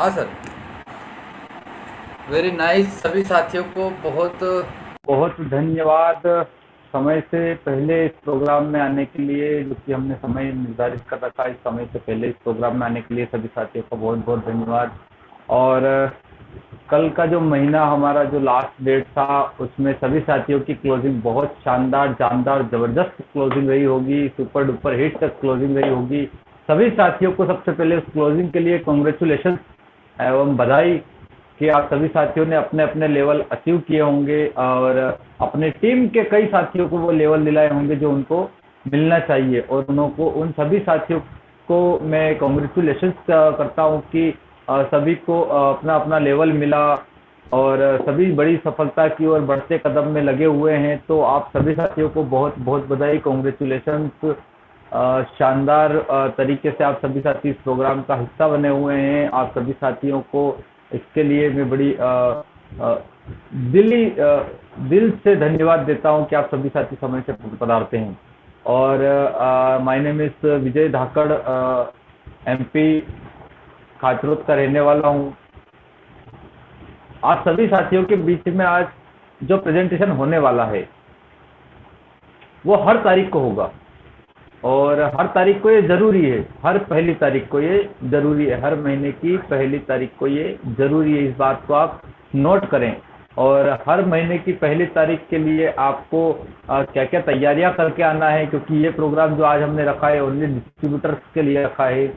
हाँ sir. Very nice. सभी साथियों को बहुत बहुत धन्यवाद समय से पहले इस प्रोग्राम में आने के लिए, जो कि हमने समय निर्धारित कर रखा है। इस समय से पहले इस प्रोग्राम में आने के लिए सभी साथियों का बहुत बहुत धन्यवाद। और कल का जो महीना हमारा जो लास्ट डेट था, उसमें सभी साथियों की क्लोजिंग बहुत शानदार, जानदार, ज़बरदस्त क्लोजिंग रही होगी, सुपर डुपर हिट तक क्लोजिंग रही होगी। सभी साथियों को सबसे पहले उस क्लोजिंग के लिए कॉन्ग्रेचुलेशन एवं बधाई कि आप सभी साथियों ने अपने अपने लेवल अचीव किए होंगे और अपने टीम के कई साथियों को वो लेवल दिलाए होंगे जो उनको मिलना चाहिए। और उनको, उन सभी साथियों को मैं कॉन्ग्रेचुलेशन करता हूँ कि सभी को अपना अपना लेवल मिला और सभी बड़ी सफलता की ओर बढ़ते कदम में लगे हुए हैं। तो आप सभी साथियों को बहुत बहुत बधाई, कॉन्ग्रेचुलेशन। शानदार तरीके से आप सभी साथी इस प्रोग्राम का हिस्सा बने हुए हैं। आप सभी साथियों को इसके लिए मैं बड़ी अ, दिली दिल से धन्यवाद देता हूं कि आप सभी साथी समय से पधारते हैं। और my name is Vijay Dhakad, MP Khachrod का रहने वाला हूं। आप सभी साथियों के बीच में आज जो प्रेजेंटेशन होने वाला है वो हर तारीख को होगा। और हर तारीख को ये जरूरी है, हर पहली तारीख को ये जरूरी है, हर महीने की पहली तारीख को ये जरूरी है। इस बात को आप नोट करें। और हर महीने की पहली तारीख के लिए आपको क्या क्या तैयारियां करके आना है, क्योंकि ये प्रोग्राम जो आज हमने रखा है ओनली डिस्ट्रीब्यूटर्स के लिए रखा है।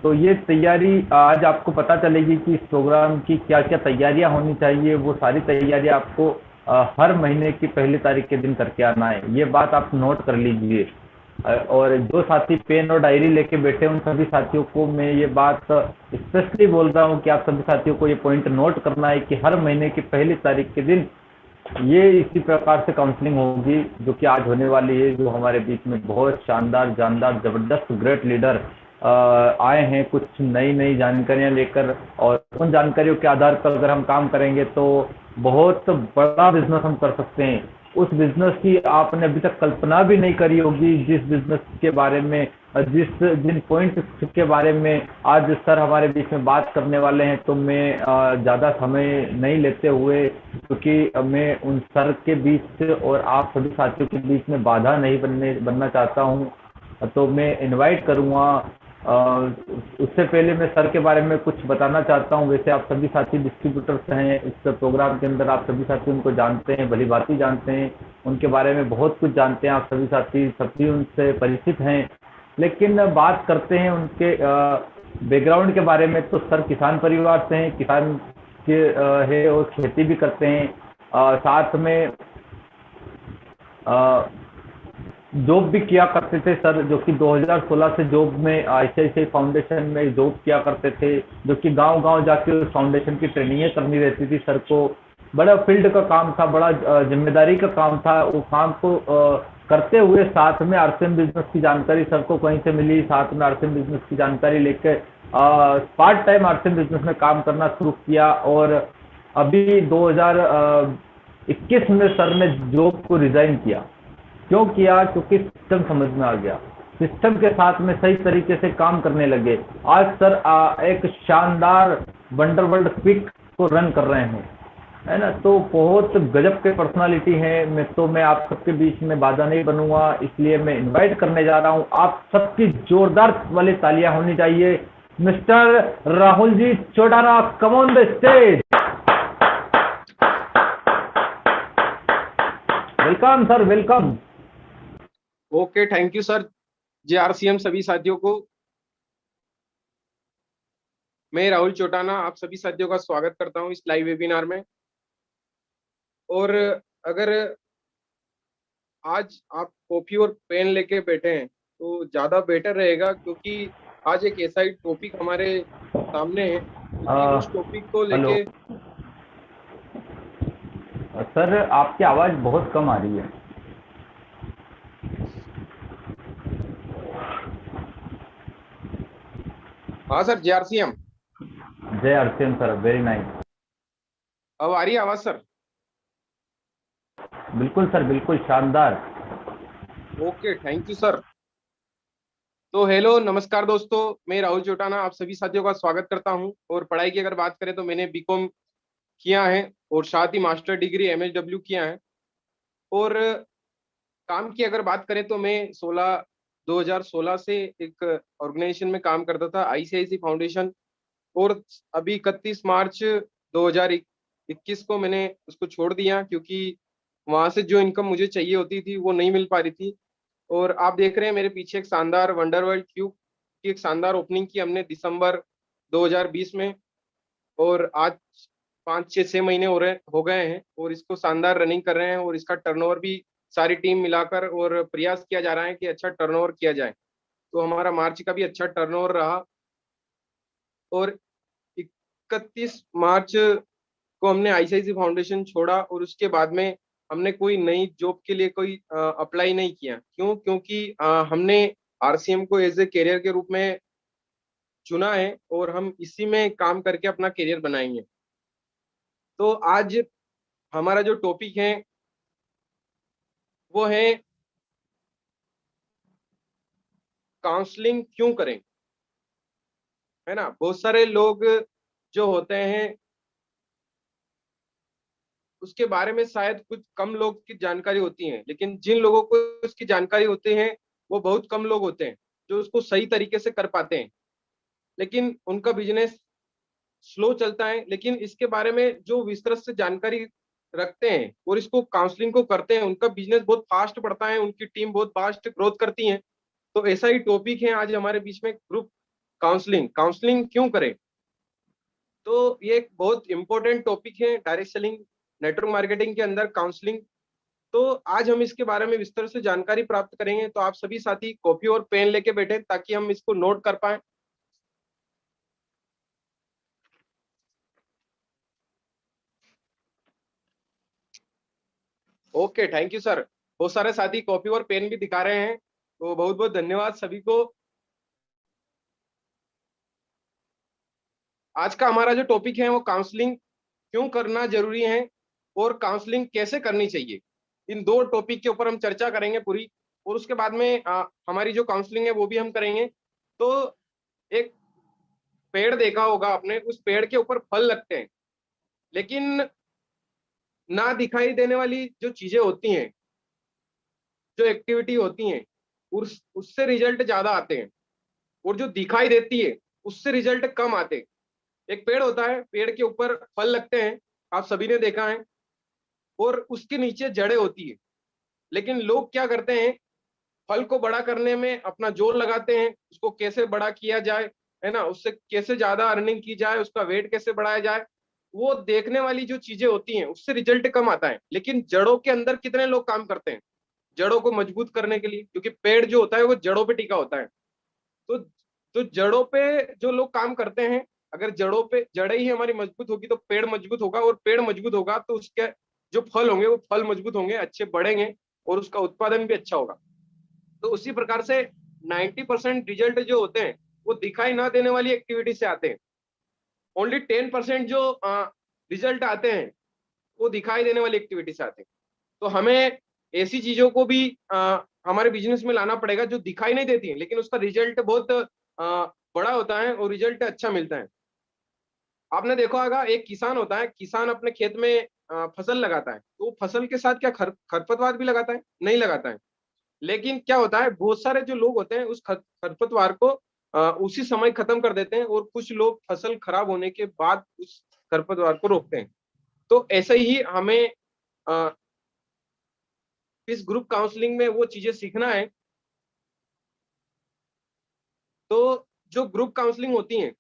तो ये तैयारी आज आपको पता चलेगी कि इस प्रोग्राम की क्या क्या तैयारियां होनी चाहिए। वो सारी तैयारियां आपको हर महीने की पहली तारीख के दिन करके आना है। ये बात आप नोट कर लीजिए। और जो साथी पेन और डायरी लेके बैठे हैं, उन सभी साथियों को मैं ये बात स्पेशली बोल रहा हूँ कि आप सभी साथियों को ये पॉइंट नोट करना है कि हर महीने की पहली तारीख के दिन ये इसी प्रकार से काउंसलिंग होगी जो कि आज होने वाली है। जो हमारे बीच में बहुत शानदार, जानदार, जबरदस्त ग्रेट लीडर आए हैं कुछ नई नई जानकारियां लेकर। और उन जानकारियों के आधार पर अगर हम काम करेंगे तो बहुत बड़ा बिजनेस हम कर सकते हैं। उस बिजनेस की आपने अभी तक कल्पना भी नहीं करी होगी, जिस बिजनेस के बारे में, जिस जिन पॉइंट के बारे में आज सर हमारे बीच में बात करने वाले हैं। तो मैं ज़्यादा समय नहीं लेते हुए, क्योंकि मैं उन सर के बीच से और आप सभी साथियों के बीच में बाधा नहीं बनना चाहता हूँ। तो मैं इनवाइट करूँगा। उससे पहले मैं सर के बारे में कुछ बताना चाहता हूँ। वैसे आप सभी साथी डिस्ट्रीब्यूटर्स हैं इस प्रोग्राम के अंदर, आप सभी साथी उनको जानते हैं, भली भांति जानते हैं, उनके बारे में बहुत कुछ जानते हैं। आप सभी साथी सभी उनसे परिचित हैं। लेकिन बात करते हैं उनके बैकग्राउंड के बारे में। तो सर किसान परिवार से हैं, किसान के है और खेती भी करते हैं। साथ में जॉब भी किया करते थे सर, जो कि 2016 से जॉब में आईसीआईसीआई फाउंडेशन में जॉब किया करते थे, जो कि गांव गांव जाके उस फाउंडेशन की ट्रेनिंगें करनी रहती थी सर को। बड़ा फील्ड का काम था, बड़ा जिम्मेदारी का काम था। वो काम को करते हुए साथ में आरसीएम बिजनेस की जानकारी सर को कहीं से मिली, साथ में आरसीएम बिजनेस की जानकारी लेकर पार्ट टाइम आरसीएम बिजनेस में काम करना शुरू किया। और अभी 2021 में सर ने जॉब को रिजाइन किया। क्यों किया? क्योंकि सिस्टम समझ में आ गया। सिस्टम के साथ में सही तरीके से काम करने लगे। आज सर एक शानदार वंडरवर्ल्ड क्विक को रन कर रहे हैं, है ना। तो बहुत गजब के पर्सनालिटी है। मैं आप सबके बीच में बाधा नहीं बनूंगा, इसलिए मैं इनवाइट करने जा रहा हूं। आप सबकी जोरदार वाली तालियां होनी चाहिए। Mister Rahul ji Chotana, come on the stage. Welcome sir, welcome. Okay, thank you sir. जेआरसीएम सभी साथियों को, मैं राहुल चौटाना आप सभी साथियों का स्वागत करता हूं इस लाइव वेबिनार में। और अगर आज आप कॉपी और पेन लेके बैठे हैं तो ज़्यादा बेटर रहेगा, क्योंकि आज एक ऐसा ही टॉपिक हमारे सामने है, क्योंकि उस टॉपिक को हेलो लेके। सर, आपकी आवाज़ बहुत कम आ रही है। हाँ सर, जेआरसीएम। जय आरसीएम सर, वेरी नाइस। अब आ रही है आवाज़ सर? बिल्कुल सर, बिल्कुल शानदार। Okay, thank you sir. तो हेलो नमस्कार दोस्तों, मैं राहुल चौटाना आप सभी साथियों का स्वागत करता हूं। और पढ़ाई की अगर बात करें तो मैंने बीकॉम किया है और साथ ही मास्टर डिग्री एमएसडब्ल्यू किया है। और काम की अगर बात करें तो मैं 2016 से एक ऑर्गेनाइजेशन में काम करता था, आईसीआईसी फाउंडेशन। और अभी 31 मार्च 2021 को मैंने उसको छोड़ दिया, क्योंकि वहां से जो इनकम मुझे चाहिए होती थी वो नहीं मिल पा रही थी। और आप देख रहे हैं मेरे पीछे एक शानदार वंडरवर्ल्ड क्यूब की एक शानदार ओपनिंग की हमने दिसंबर 2020 में। और आज 5 6 6 महीने हो गए हैं और इसको शानदार रनिंग कर रहे हैं। और इसका टर्नओवर भी सारी टीम मिलाकर और प्रयास किया जा रहा है कि अच्छा टर्नओवर किया जाए। तो हमारा मार्च का भी अच्छा टर्नओवर रहा। और 31 मार्च को हमने आईसीआईसी फाउंडेशन छोड़ा और उसके बाद में हमने कोई नई जॉब के लिए कोई अप्लाई नहीं किया। क्यों? क्योंकि हमने आरसीएम को एज ए करियर के रूप में चुना है और हम इसी में काम करके अपना करियर बनाएंगे। तो आज हमारा जो टॉपिक है वो है काउंसलिंग क्यों करें। है ना, बहुत सारे लोग जो होते हैं उसके बारे में शायद कुछ कम लोग की जानकारी होती है, लेकिन जिन लोगों को उसकी जानकारी होती है वो बहुत कम लोग होते हैं जो उसको सही तरीके से कर पाते हैं। लेकिन उनका बिजनेस स्लो चलता है। लेकिन इसके बारे में जो विस्तृत से जानकारी रखते हैं और इसको काउंसलिंग को करते हैं उनका बिजनेस बहुत फास्ट बढ़ता है, उनकी टीम बहुत फास्ट ग्रोथ करती है। तो ऐसा ही टॉपिक है आज हमारे बीच में, ग्रुप काउंसलिंग। काउंसलिंग क्यों करें? तो ये एक बहुत इंपॉर्टेंट टॉपिक है डायरेक्ट सेलिंग नेटवर्क मार्केटिंग के अंदर, काउंसलिंग। तो आज हम इसके बारे में विस्तार से जानकारी प्राप्त करेंगे। तो आप सभी साथी कॉपी और पेन लेके बैठे ताकि हम इसको नोट कर पाए। Okay, thank you sir. बहुत सारे साथी कॉपी और पेन भी दिखा रहे हैं, तो बहुत बहुत धन्यवाद सभी को। आज का हमारा जो टॉपिक है वो काउंसलिंग क्यों करना जरूरी है और काउंसलिंग कैसे करनी चाहिए। इन दो टॉपिक के ऊपर हम चर्चा करेंगे पूरी। और उसके बाद में हमारी जो काउंसलिंग है वो भी हम करेंगे। तो एक पेड़ देखा होगा आपने, उस पेड़ के ऊपर फल लगते हैं, लेकिन ना दिखाई देने वाली जो चीजें होती हैं, जो एक्टिविटी होती हैं, उससे रिजल्ट ज्यादा आते हैं। और जो दिखाई देती है उससे रिजल्ट कम आते हैं। एक पेड़ होता है, पेड़ के ऊपर फल लगते हैं, आप सभी ने देखा है। और उसके नीचे जड़ें होती है। लेकिन लोग क्या करते हैं, फल को बड़ा करने में अपना जोर लगाते हैं, उसको कैसे बड़ा किया जाए, है ना, उससे कैसे ज्यादा अर्निंग की जाए, उसका वेट कैसे बढ़ाया जाए। वो देखने वाली जो चीजें होती हैं उससे रिजल्ट कम आता है। लेकिन जड़ों के अंदर कितने लोग काम करते हैं जड़ों को मजबूत करने के लिए, क्योंकि पेड़ जो होता है वो जड़ों पे टिका होता है। तो जड़ों पे जो लोग काम करते हैं, अगर जड़ों पे जड़ें ही हमारी मजबूत होगी तो पेड़ मजबूत होगा, और पेड़ मजबूत होगा तो उसके जो फल होंगे वो फल मजबूत होंगे, अच्छे बढ़ेंगे, और उसका उत्पादन भी अच्छा होगा। तो उसी प्रकार से 90% रिजल्ट जो होते हैं वो दिखाई ना देने वाली एक्टिविटी से आते हैं। ओनली 10% जो रिजल्ट आते हैं वो दिखाई देने वाली एक्टिविटी से आते हैं। तो हमें ऐसी चीजों को भी हमारे बिजनेस में लाना पड़ेगा जो दिखाई नहीं देती है, लेकिन उसका रिजल्ट बहुत बड़ा होता है और रिजल्ट अच्छा मिलता है। आपने देखा होगा, एक किसान होता है, किसान अपने खेत में फसल लगाता है, तो फसल के साथ क्या खरपतवार भी लगाता है? नहीं लगाता है। लेकिन क्या होता है, बहुत सारे जो लोग होते हैं उस खरपतवार को उसी समय खत्म कर देते हैं, और कुछ लोग फसल खराब होने के बाद उस खरपतवार को रोकते हैं। तो ऐसे ही हमें अ, इस ग्रुप काउंसलिंग में वो चीजें सीखना है। तो जो ग्रुप काउंसलिंग होती है,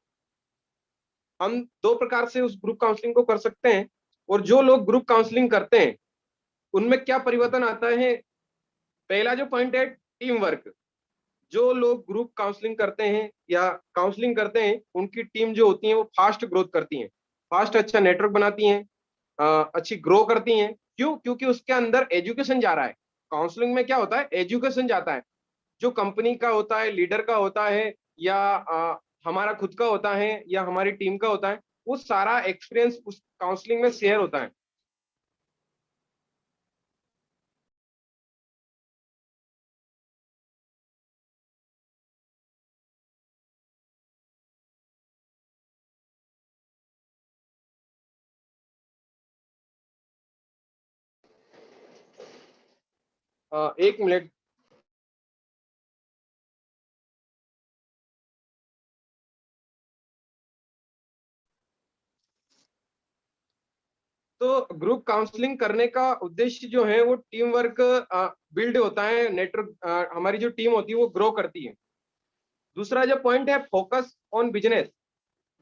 हम दो प्रकार से उस ग्रुप काउंसलिंग को कर सकते हैं। और जो लोग ग्रुप काउंसलिंग करते हैं उनमें क्या परिवर्तन आता है? पहला जो पॉइंट है, टीम वर्क। जो लोग ग्रुप काउंसलिंग करते हैं या काउंसलिंग करते हैं उनकी टीम जो होती है वो फास्ट ग्रोथ करती है, फास्ट अच्छा नेटवर्क बनाती हैं, अच्छी ग्रो करती हैं। क्यों? क्योंकि उसके अंदर एजुकेशन जा रहा है। काउंसलिंग में क्या होता है, एजुकेशन जाता है, जो कंपनी का होता है, लीडर का होता है, या हमारा खुद का होता है, या हमारी टीम का होता है, वो सारा एक्सपीरियंस उस काउंसलिंग में शेयर होता है। एक मिनट। तो ग्रुप काउंसलिंग करने का उद्देश्य जो है वो टीम वर्क बिल्ड होता है, नेटवर्क, हमारी जो टीम होती है वो ग्रो करती है। दूसरा जो पॉइंट है फोकस ऑन बिजनेस,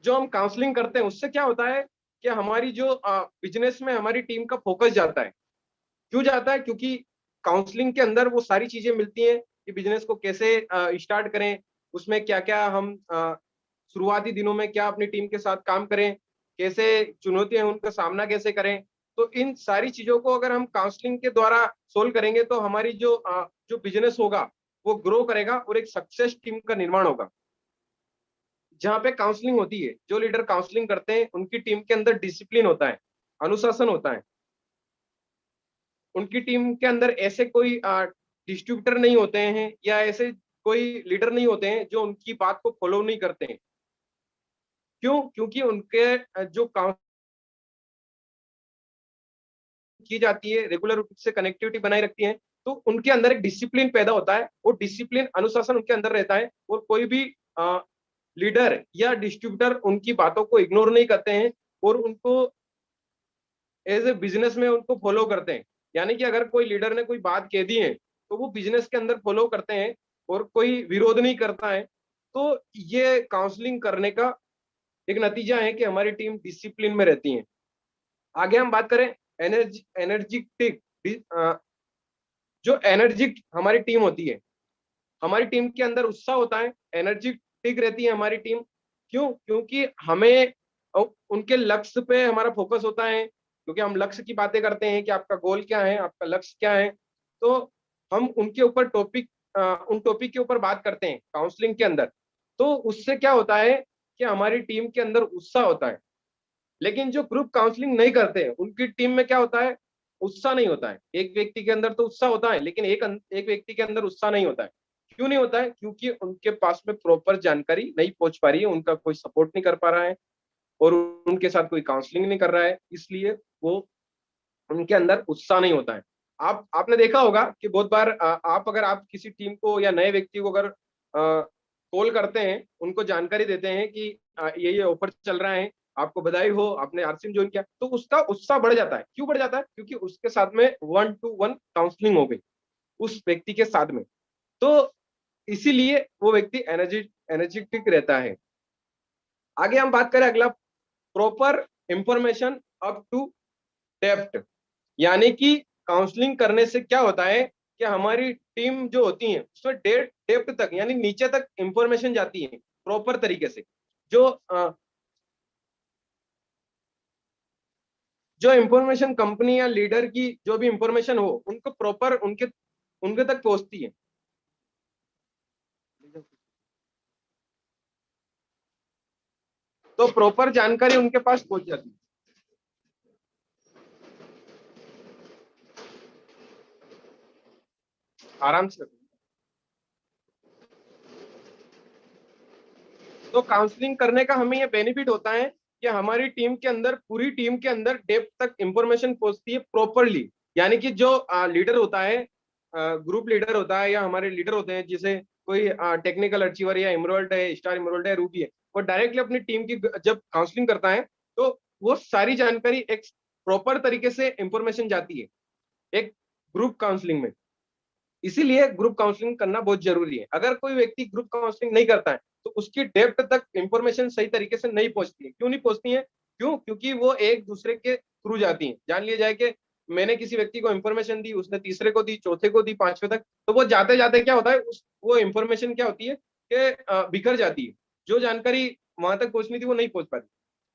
जो हम काउंसलिंग करते हैं उससे क्या होता है कि हमारी जो बिजनेस में हमारी टीम का फोकस जाता है। क्यों जाता है? क्योंकि काउंसलिंग के अंदर वो सारी चीजें मिलती हैं कि बिजनेस को कैसे स्टार्ट करें, उसमें क्या क्या हम शुरुआती दिनों में क्या अपनी टीम के साथ काम करें, कैसे चुनौतियां हैं उनका सामना कैसे करें। तो इन सारी चीजों को अगर हम काउंसलिंग के द्वारा सोल्व करेंगे तो हमारी जो बिजनेस होगा वो ग्रो करेगा और एक सक्सेस टीम का निर्माण होगा। जहाँ पे काउंसलिंग होती है, जो लीडर काउंसलिंग करते हैं उनकी टीम के अंदर डिसिप्लिन होता है, अनुशासन होता है। उनकी टीम के अंदर ऐसे कोई डिस्ट्रीब्यूटर नहीं होते हैं या ऐसे कोई लीडर नहीं होते हैं जो उनकी बात को फॉलो नहीं करते हैं। क्यों? क्योंकि उनके जो काम की जाती है रेगुलर रूप से कनेक्टिविटी बनाए रखती है, तो उनके अंदर एक डिसिप्लिन पैदा होता है। वो डिसिप्लिन अनुशासन उनके अंदर रहता है और कोई भी लीडर या डिस्ट्रीब्यूटर उनकी बातों को इग्नोर नहीं करते हैं और उनको एज ए बिजनेस में उनको फॉलो करते हैं। यानी कि अगर कोई लीडर ने कोई बात कह दी है तो वो बिजनेस के अंदर फॉलो करते हैं और कोई विरोध नहीं करता है। तो ये काउंसलिंग करने का एक नतीजा है कि हमारी टीम डिसिप्लिन में रहती है। आगे हम बात करें एनर्जेटिक, जो एनर्जिक हमारी टीम होती है, हमारी टीम के अंदर उत्साह होता है, एनर्जेटिक रहती है हमारी टीम। क्यों? क्योंकि हमें उनके लक्ष्य पे हमारा फोकस होता है, क्योंकि हम लक्ष्य की बातें करते हैं कि आपका गोल क्या है, आपका लक्ष्य क्या है। तो हम उनके ऊपर उन टॉपिक के ऊपर बात करते हैं काउंसलिंग के अंदर। तो उससे क्या होता है कि हमारी टीम के अंदर उत्साह होता है। लेकिन जो ग्रुप काउंसलिंग नहीं करते हैं उनकी टीम में क्या होता है? उत्साह नहीं होता है। एक व्यक्ति के अंदर तो उत्साह होता है लेकिन एक व्यक्ति के अंदर उत्साह नहीं होता है। क्यों नहीं होता है? क्योंकि उनके पास में प्रॉपर जानकारी नहीं पहुंच पा रही है, उनका कोई सपोर्ट नहीं कर पा रहा है और उनके साथ कोई काउंसलिंग नहीं कर रहा है, इसलिए वो उनके अंदर उत्साह नहीं होता है। आपने देखा होगा कि बहुत बार आप अगर आप किसी टीम को या नए व्यक्ति को अगर कॉल करते हैं, उनको जानकारी देते हैं कि ये ऑफर चल रहा है, आपको बधाई हो, आपने आरसीएम ज्वाइन किया, तो उसका उत्साह बढ़ जाता है। क्यों बढ़ जाता है? क्योंकि उसके साथ में 1-to-1 काउंसलिंग हो गई उस व्यक्ति के साथ में। तो इसीलिए वो व्यक्ति एनर्जेटिक रहता है। आगे हम बात करें अगला, proper information up to depth. यानी कि काउंसलिंग करने से क्या होता है कि हमारी टीम जो होती है उसमें डेप्थ तक यानी नीचे तक इंफॉर्मेशन जाती है प्रॉपर तरीके से। जो जो इंफॉर्मेशन कंपनी या लीडर की जो भी इंफॉर्मेशन हो उनको प्रॉपर उनके उनके तक पहुंचती है। तो प्रॉपर जानकारी उनके पास पहुंच जाती है। आराम से। तो काउंसलिंग करने का हमें ये बेनिफिट होता है कि हमारी टीम के अंदर, पूरी टीम के अंदर डेप्थ तक इंफॉर्मेशन पहुंचती है प्रॉपरली। यानी कि जो लीडर होता है, ग्रुप लीडर होता है या हमारे लीडर होते हैं, जैसे कोई टेक्निकल अचीवर या इमरोल्ड है, स्टार इमरोल्ड है, रूबी है, वो डायरेक्टली अपनी टीम की जब काउंसलिंग करता है तो वो सारी जानकारी एक प्रॉपर तरीके से इंफॉर्मेशन जाती है एक ग्रुप काउंसलिंग में। इसीलिए ग्रुप काउंसलिंग करना बहुत जरूरी है। अगर कोई व्यक्ति ग्रुप काउंसलिंग नहीं करता है तो उसकी डेप्थ तक इंफॉर्मेशन सही तरीके से नहीं पहुंचती है। क्यों नहीं पहुंचती है? क्यों? क्योंकि वो एक दूसरे के थ्रू जाती है। जान लिया जाए कि मैंने किसी व्यक्ति को इंफॉर्मेशन दी, उसने तीसरे को दी, चौथे को दी, पांचवे तक, तो वो जाते जाते क्या होता है, वो इंफॉर्मेशन क्या होती है कि बिखर जाती है। जो जानकारी वहां तक पहुंचनी थी वो नहीं पहुंच पाती।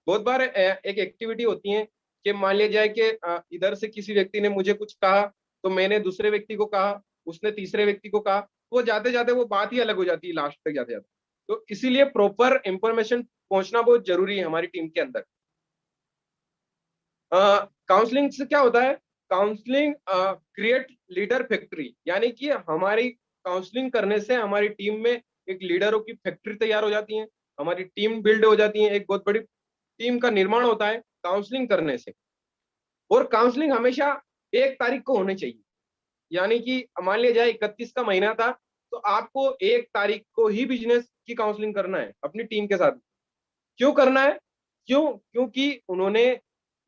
बहुत बार एक एक्टिविटी होती है कि मान लिया जाए कि इधर से किसी व्यक्ति ने मुझे कुछ कहा तो मैंने दूसरे व्यक्ति को कहा, उसने तीसरे व्यक्ति को कहा, वो जाते जाते वो बात ही अलग हो जाती है लास्ट तक जाते जाते। तो इसीलिए प्रॉपर इंफॉर्मेशन पहुंचना बहुत जरूरी है हमारी टीम के अंदर। काउंसलिंग से क्या होता है? काउंसलिंग क्रिएट लीडर फैक्ट्री, यानी कि हमारी काउंसलिंग करने से हमारी टीम में एक लीडरों की फैक्ट्री तैयार हो जाती है, हमारी टीम बिल्ड हो जाती है, एक बहुत बड़ी टीम का निर्माण होता है काउंसलिंग करने से। और काउंसलिंग हमेशा 1 तारीख को होनी चाहिए। यानी कि मान लिया जाए 31 का महीना था, तो आपको 1 तारीख को ही बिजनेस की काउंसलिंग करना है अपनी टीम के साथ। क्यों करना है? क्योंकि उन्होंने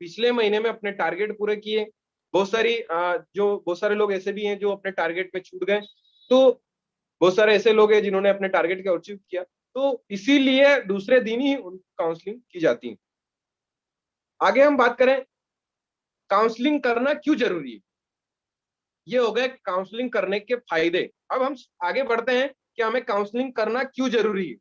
पिछले महीने में अपने टारगेट पूरे किए। बहुत सारे लोग ऐसे भी हैं जो अपने टारगेट पे छूट गए, तो बहुत सारे ऐसे लोग हैं जिन्होंने अपने टारगेट को अचीव किया, तो इसीलिए दूसरे दिन ही उन काउंसलिंग की जाती है। आगे हम बात करें काउंसलिंग करना क्यों जरूरी है। ये हो गए काउंसलिंग करने के फायदे। अब हम आगे बढ़ते हैं कि हमें काउंसलिंग करना क्यों जरूरी है।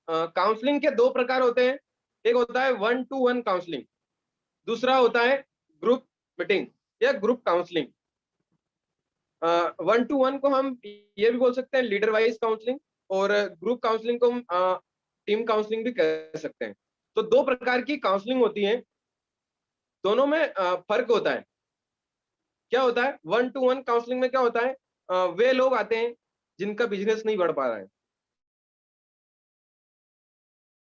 काउंसलिंग के 2 प्रकार होते हैं। एक होता है 1-to-1 काउंसलिंग, दूसरा होता है ग्रुप मीटिंग या ग्रुप काउंसलिंग। 1-to-1 को हम ये भी बोल सकते हैं लीडर वाइज काउंसलिंग, और ग्रुप काउंसलिंग को हम टीम काउंसलिंग भी कह सकते हैं। तो 2 प्रकार की काउंसलिंग होती है, दोनों में फर्क होता है। क्या होता है 1-to-1 काउंसलिंग में? क्या होता है, वे लोग आते हैं जिनका बिजनेस नहीं बढ़ पा रहा है,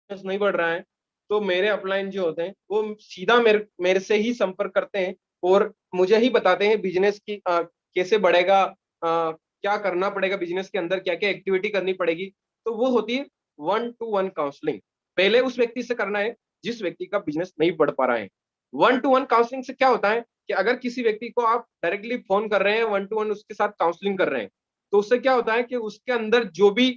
बिजनेस नहीं बढ़ रहा है, तो मेरे अपलाइन जो होते हैं वो सीधा मेरे से ही संपर्क करते हैं और मुझे ही बताते हैं बिजनेस की कैसे बढ़ेगा, क्या करना पड़ेगा, बिजनेस के अंदर क्या क्या एक्टिविटी करनी पड़ेगी। तो वो होती है 1-to-1 काउंसलिंग। पहले उस व्यक्ति से करना है जिस व्यक्ति का बिजनेस नहीं बढ़ पा रहा है। 1-to-1 काउंसलिंग से क्या होता है कि अगर किसी व्यक्ति को आप डायरेक्टली फोन कर रहे हैं, 1-to-1 उसके साथ काउंसलिंग कर रहे हैं, तो उससे क्या होता है कि उसके अंदर जो भी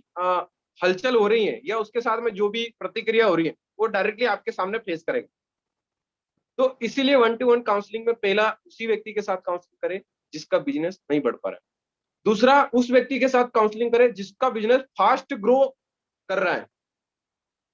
हलचल हो रही है या उसके साथ में जो भी प्रतिक्रिया हो रही है वो डायरेक्टली आपके सामने फेस करेगा। तो इसीलिए 1-to-1 काउंसलिंग में पहला उसी व्यक्ति के साथ काउंसलिंग करें जिसका बिजनेस नहीं बढ़ पा रहा है। दूसरा उस व्यक्ति के साथ काउंसलिंग करें जिसका बिजनेस फास्ट ग्रो कर रहा है।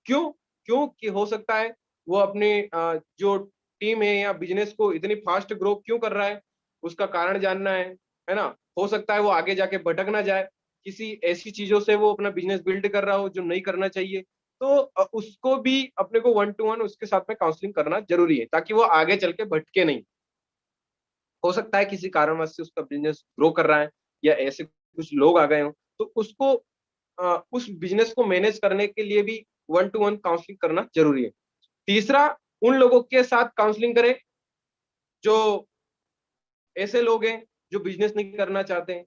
क्यों? क्योंकि हो सकता है वो अपने जो टीम है या बिजनेस को इतनी फास्ट ग्रो क्यों कर रहा है, उसका कारण जानना है ना। हो सकता है वो आगे जाके भटक ना जाए, किसी ऐसी चीजों से वो अपना बिजनेस बिल्ड कर रहा हो जो नहीं करना चाहिए। तो उसको भी अपने को 1-to-1 उसके साथ में काउंसलिंग करना जरूरी है ताकि वो आगे चल के भटके नहीं। हो सकता है किसी कारणवश से उसका बिजनेस ग्रो कर रहा है या ऐसे कुछ लोग आ गए हो, तो उसको उस बिजनेस को मैनेज करने के लिए भी 1-to-1 काउंसलिंग करना जरूरी है। तीसरा, उन लोगों के साथ काउंसलिंग करें जो ऐसे लोग हैं जो बिजनेस नहीं करना चाहते हैं,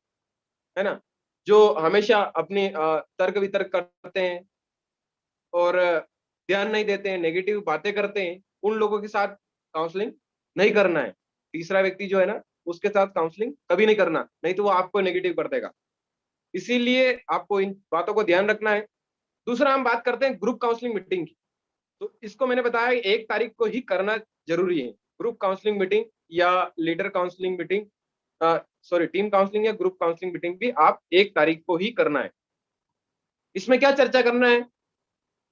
है ना, जो हमेशा अपने तर्क वितर्क करते हैं और ध्यान नहीं देते हैं, नेगेटिव बातें करते हैं, उन लोगों के साथ काउंसलिंग नहीं करना है। तीसरा व्यक्ति जो है ना, उसके साथ काउंसलिंग कभी नहीं करना, नहीं तो वो आपको नेगेटिव कर देगा। इसीलिए आपको इन बातों को ध्यान रखना है। दूसरा हम बात करते हैं ग्रुप काउंसलिंग मीटिंग की। तो इसको मैंने बताया 1 तारीख को ही करना जरूरी है। ग्रुप काउंसलिंग मीटिंग या leader counselling meeting, sorry team counselling या ग्रुप काउंसलिंग मीटिंग भी आप 1 तारीख को ही करना है। इसमें क्या चर्चा करना है?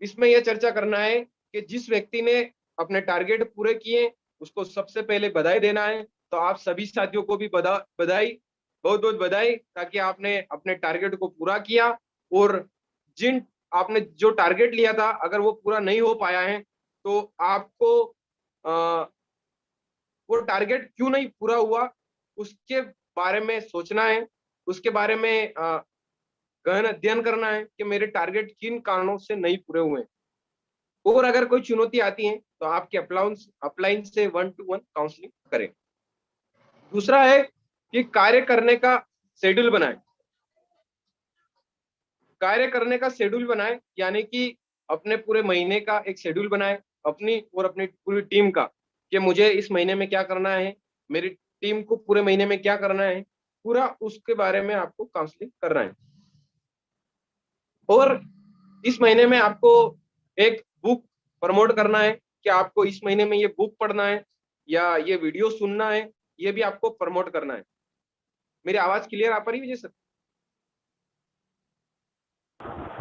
इसमें यह चर्चा करना है कि जिस व्यक्ति ने अपने टारगेट पूरे किए उसको सबसे पहले बधाई देना है। तो आप सभी साथियों को भी बधाई, बहुत बहुत बधाई, ताकि आपने अपने टारगेट को पूरा किया। और जिन आपने जो टारगेट लिया था अगर वो पूरा नहीं हो पाया है तो आपको आ, वो टारगेट क्यों नहीं पूरा हुआ उसके बारे में सोचना है, उसके बारे में गहन अध्ययन करना है कि मेरे टारगेट किन कारणों से नहीं पूरे हुए हैं। और अगर कोई चुनौती आती है तो आपके अपलाइन से 1-to-1 काउंसलिंग करें। दूसरा है कि कार्य करने का शेड्यूल बनाएं। कार्य करने का शेड्यूल बनाएं यानी कि अपने पूरे महीने का एक शेड्यूल बनाएं, अपनी और अपनी पूरी टीम का, कि मुझे इस महीने में क्या करना है, मेरी टीम को पूरे महीने में क्या करना है, पूरा उसके बारे में आपको काउंसलिंग करना है। और इस महीने में आपको एक बुक प्रमोट करना है कि आपको इस महीने में ये बुक पढ़ना है या ये वीडियो सुनना है, ये भी आपको प्रमोट करना है। मेरी आवाज क्लियर आ पा रही है विजय सर?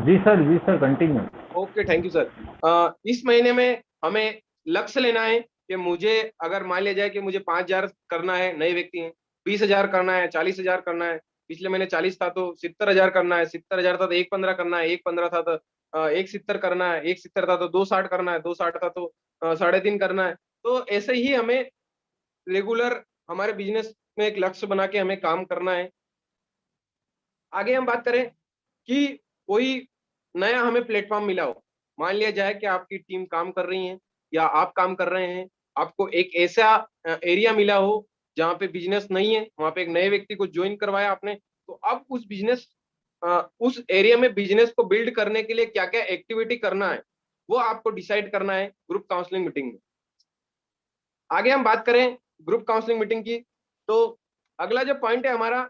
जी sir continue. Okay, thank you sir. इस महीने में हमें लक्ष्य लेना है कि मुझे, अगर मान लिया जाए कि मुझे 5,000 करना है, नए व्यक्ति हैं, 20,000 करना है, 40,000 करना है। पिछले महीने 40 था तो 70,000 करना है, 70,000 था तो 1,15 करना है, 1,15 था तो 1,70 करना है, 1,70 था तो 2,60 करना है, 2,60 था तो 3.5 करना है। तो ऐसे ही हमें रेगुलर हमारे बिजनेस में एक लक्ष्य बना के हमें काम करना है। आगे हम बात करें कि कोई नया हमें प्लेटफॉर्म मिला हो, मान लिया जाए कि आपकी टीम काम कर रही है या आप काम कर रहे हैं, आपको एक ऐसा एरिया मिला हो जहाँ पे बिजनेस नहीं है, वहां पे एक नए व्यक्ति को ज्वाइन करवाया आपने, तो अब उस एरिया में बिजनेस को बिल्ड करने के लिए क्या क्या एक्टिविटी करना है, वो आपको डिसाइड करना है ग्रुप काउंसलिंग मीटिंग में। आगे हम बात करें ग्रुप काउंसलिंग मीटिंग की, तो अगला जो पॉइंट है हमारा,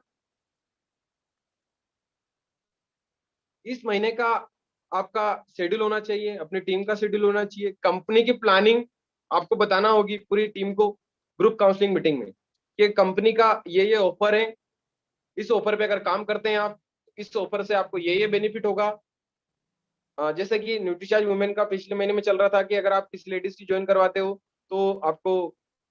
इस महीने का आपका शेड्यूल होना चाहिए, अपनी टीम का शेड्यूल होना चाहिए, कंपनी की प्लानिंग आपको बताना होगी पूरी टीम को ग्रुप काउंसलिंग मीटिंग में, कि कंपनी का ये ऑफर है, इस ऑफर पे अगर काम करते हैं आप, इस ऑफर से आपको ये बेनिफिट होगा। जैसे कि न्यूट्रीचार्ज वुमेन का पिछले महीने में चल रहा था कि अगर आप किसी लेडीज की ज्वाइन करवाते हो तो आपको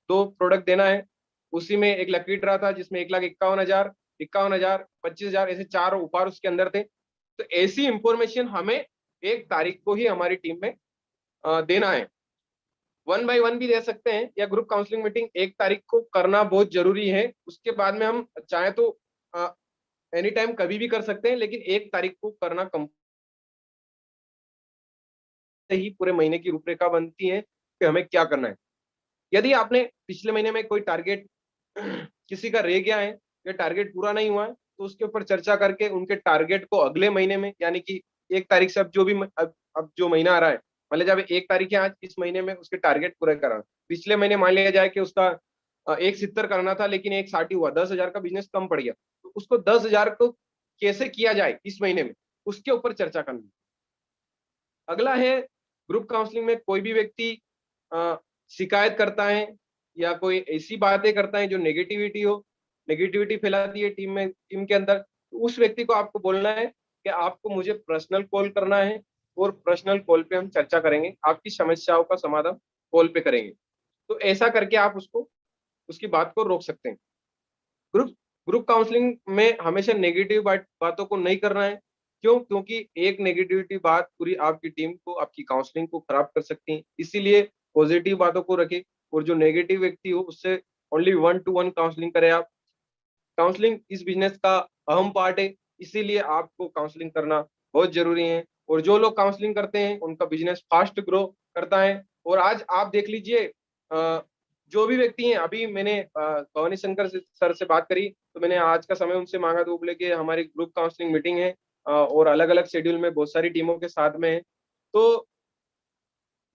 2 प्रोडक्ट देना है, उसी में एक लकी ड्रा था जिसमें 1,51,000, 51,000, 25,000 ऐसे 4 उपहार उसके अंदर थे। तो ऐसी इंफॉर्मेशन हमें 1 तारीख को ही हमारी टीम में देना है। 1 बाय 1 भी दे सकते हैं, या ग्रुप काउंसलिंग मीटिंग 1 तारीख को करना बहुत जरूरी है। उसके बाद में हम चाहे तो एनी टाइम कभी भी कर सकते हैं, लेकिन 1 तारीख को करना से ही पूरे महीने की रूपरेखा बनती है कि हमें क्या करना है। यदि आपने पिछले महीने में कोई टारगेट किसी का रह गया है या टारगेट पूरा नहीं हुआ है, तो उसके ऊपर चर्चा करके उनके टारगेट को अगले महीने में, यानी कि 1 तारीख से अब जो महीना आ रहा है, मान लिया जाए 1 तारीख है आज, इस महीने में उसके टारगेट पूरे करा। पिछले महीने मान लिया जाए कि उसका 1,70 करना था लेकिन 1,60 हुआ, 10,000 का बिजनेस कम पड़ गया, तो उसको 10,000 को कैसे किया जाए इस महीने में, उसके ऊपर चर्चा करनी। अगला है, ग्रुप काउंसलिंग में कोई भी व्यक्ति अ, शिकायत करता है या कोई ऐसी बातें करता है जो नेगेटिविटी फैलाती है टीम के अंदर, तो उस व्यक्ति को आपको बोलना है कि आपको मुझे पर्सनल कॉल करना है, और पर्सनल कॉल पे हम चर्चा करेंगे, आपकी समस्याओं का समाधान कॉल पे करेंगे। तो ऐसा करके आप उसकी बात को रोक सकते हैं। ग्रुप ग्रुप काउंसलिंग में हमेशा नेगेटिव बातों को नहीं करना है। क्यों? क्योंकि एक नेगेटिविटी बात पूरी आपकी टीम को, आपकी काउंसलिंग को खराब कर सकती है। इसीलिए पॉजिटिव बातों को रखें, और जो नेगेटिव व्यक्ति हो उससे ओनली 1-to-1 काउंसलिंग करें आप। काउंसलिंग इस बिजनेस का अहम पार्ट है, इसीलिए आपको काउंसलिंग करना बहुत जरूरी है। और जो लोग काउंसलिंग करते हैं उनका बिजनेस फास्ट ग्रो करता है। और आज आप देख लीजिए, जो भी व्यक्ति हैं, अभी मैंने भवानी शंकर सर से बात करी, तो मैंने आज का समय उनसे मांगा, तो वो बोले कि हमारी ग्रुप काउंसलिंग मीटिंग है और अलग अलग शेड्यूल में बहुत सारी टीमों के साथ में है। तो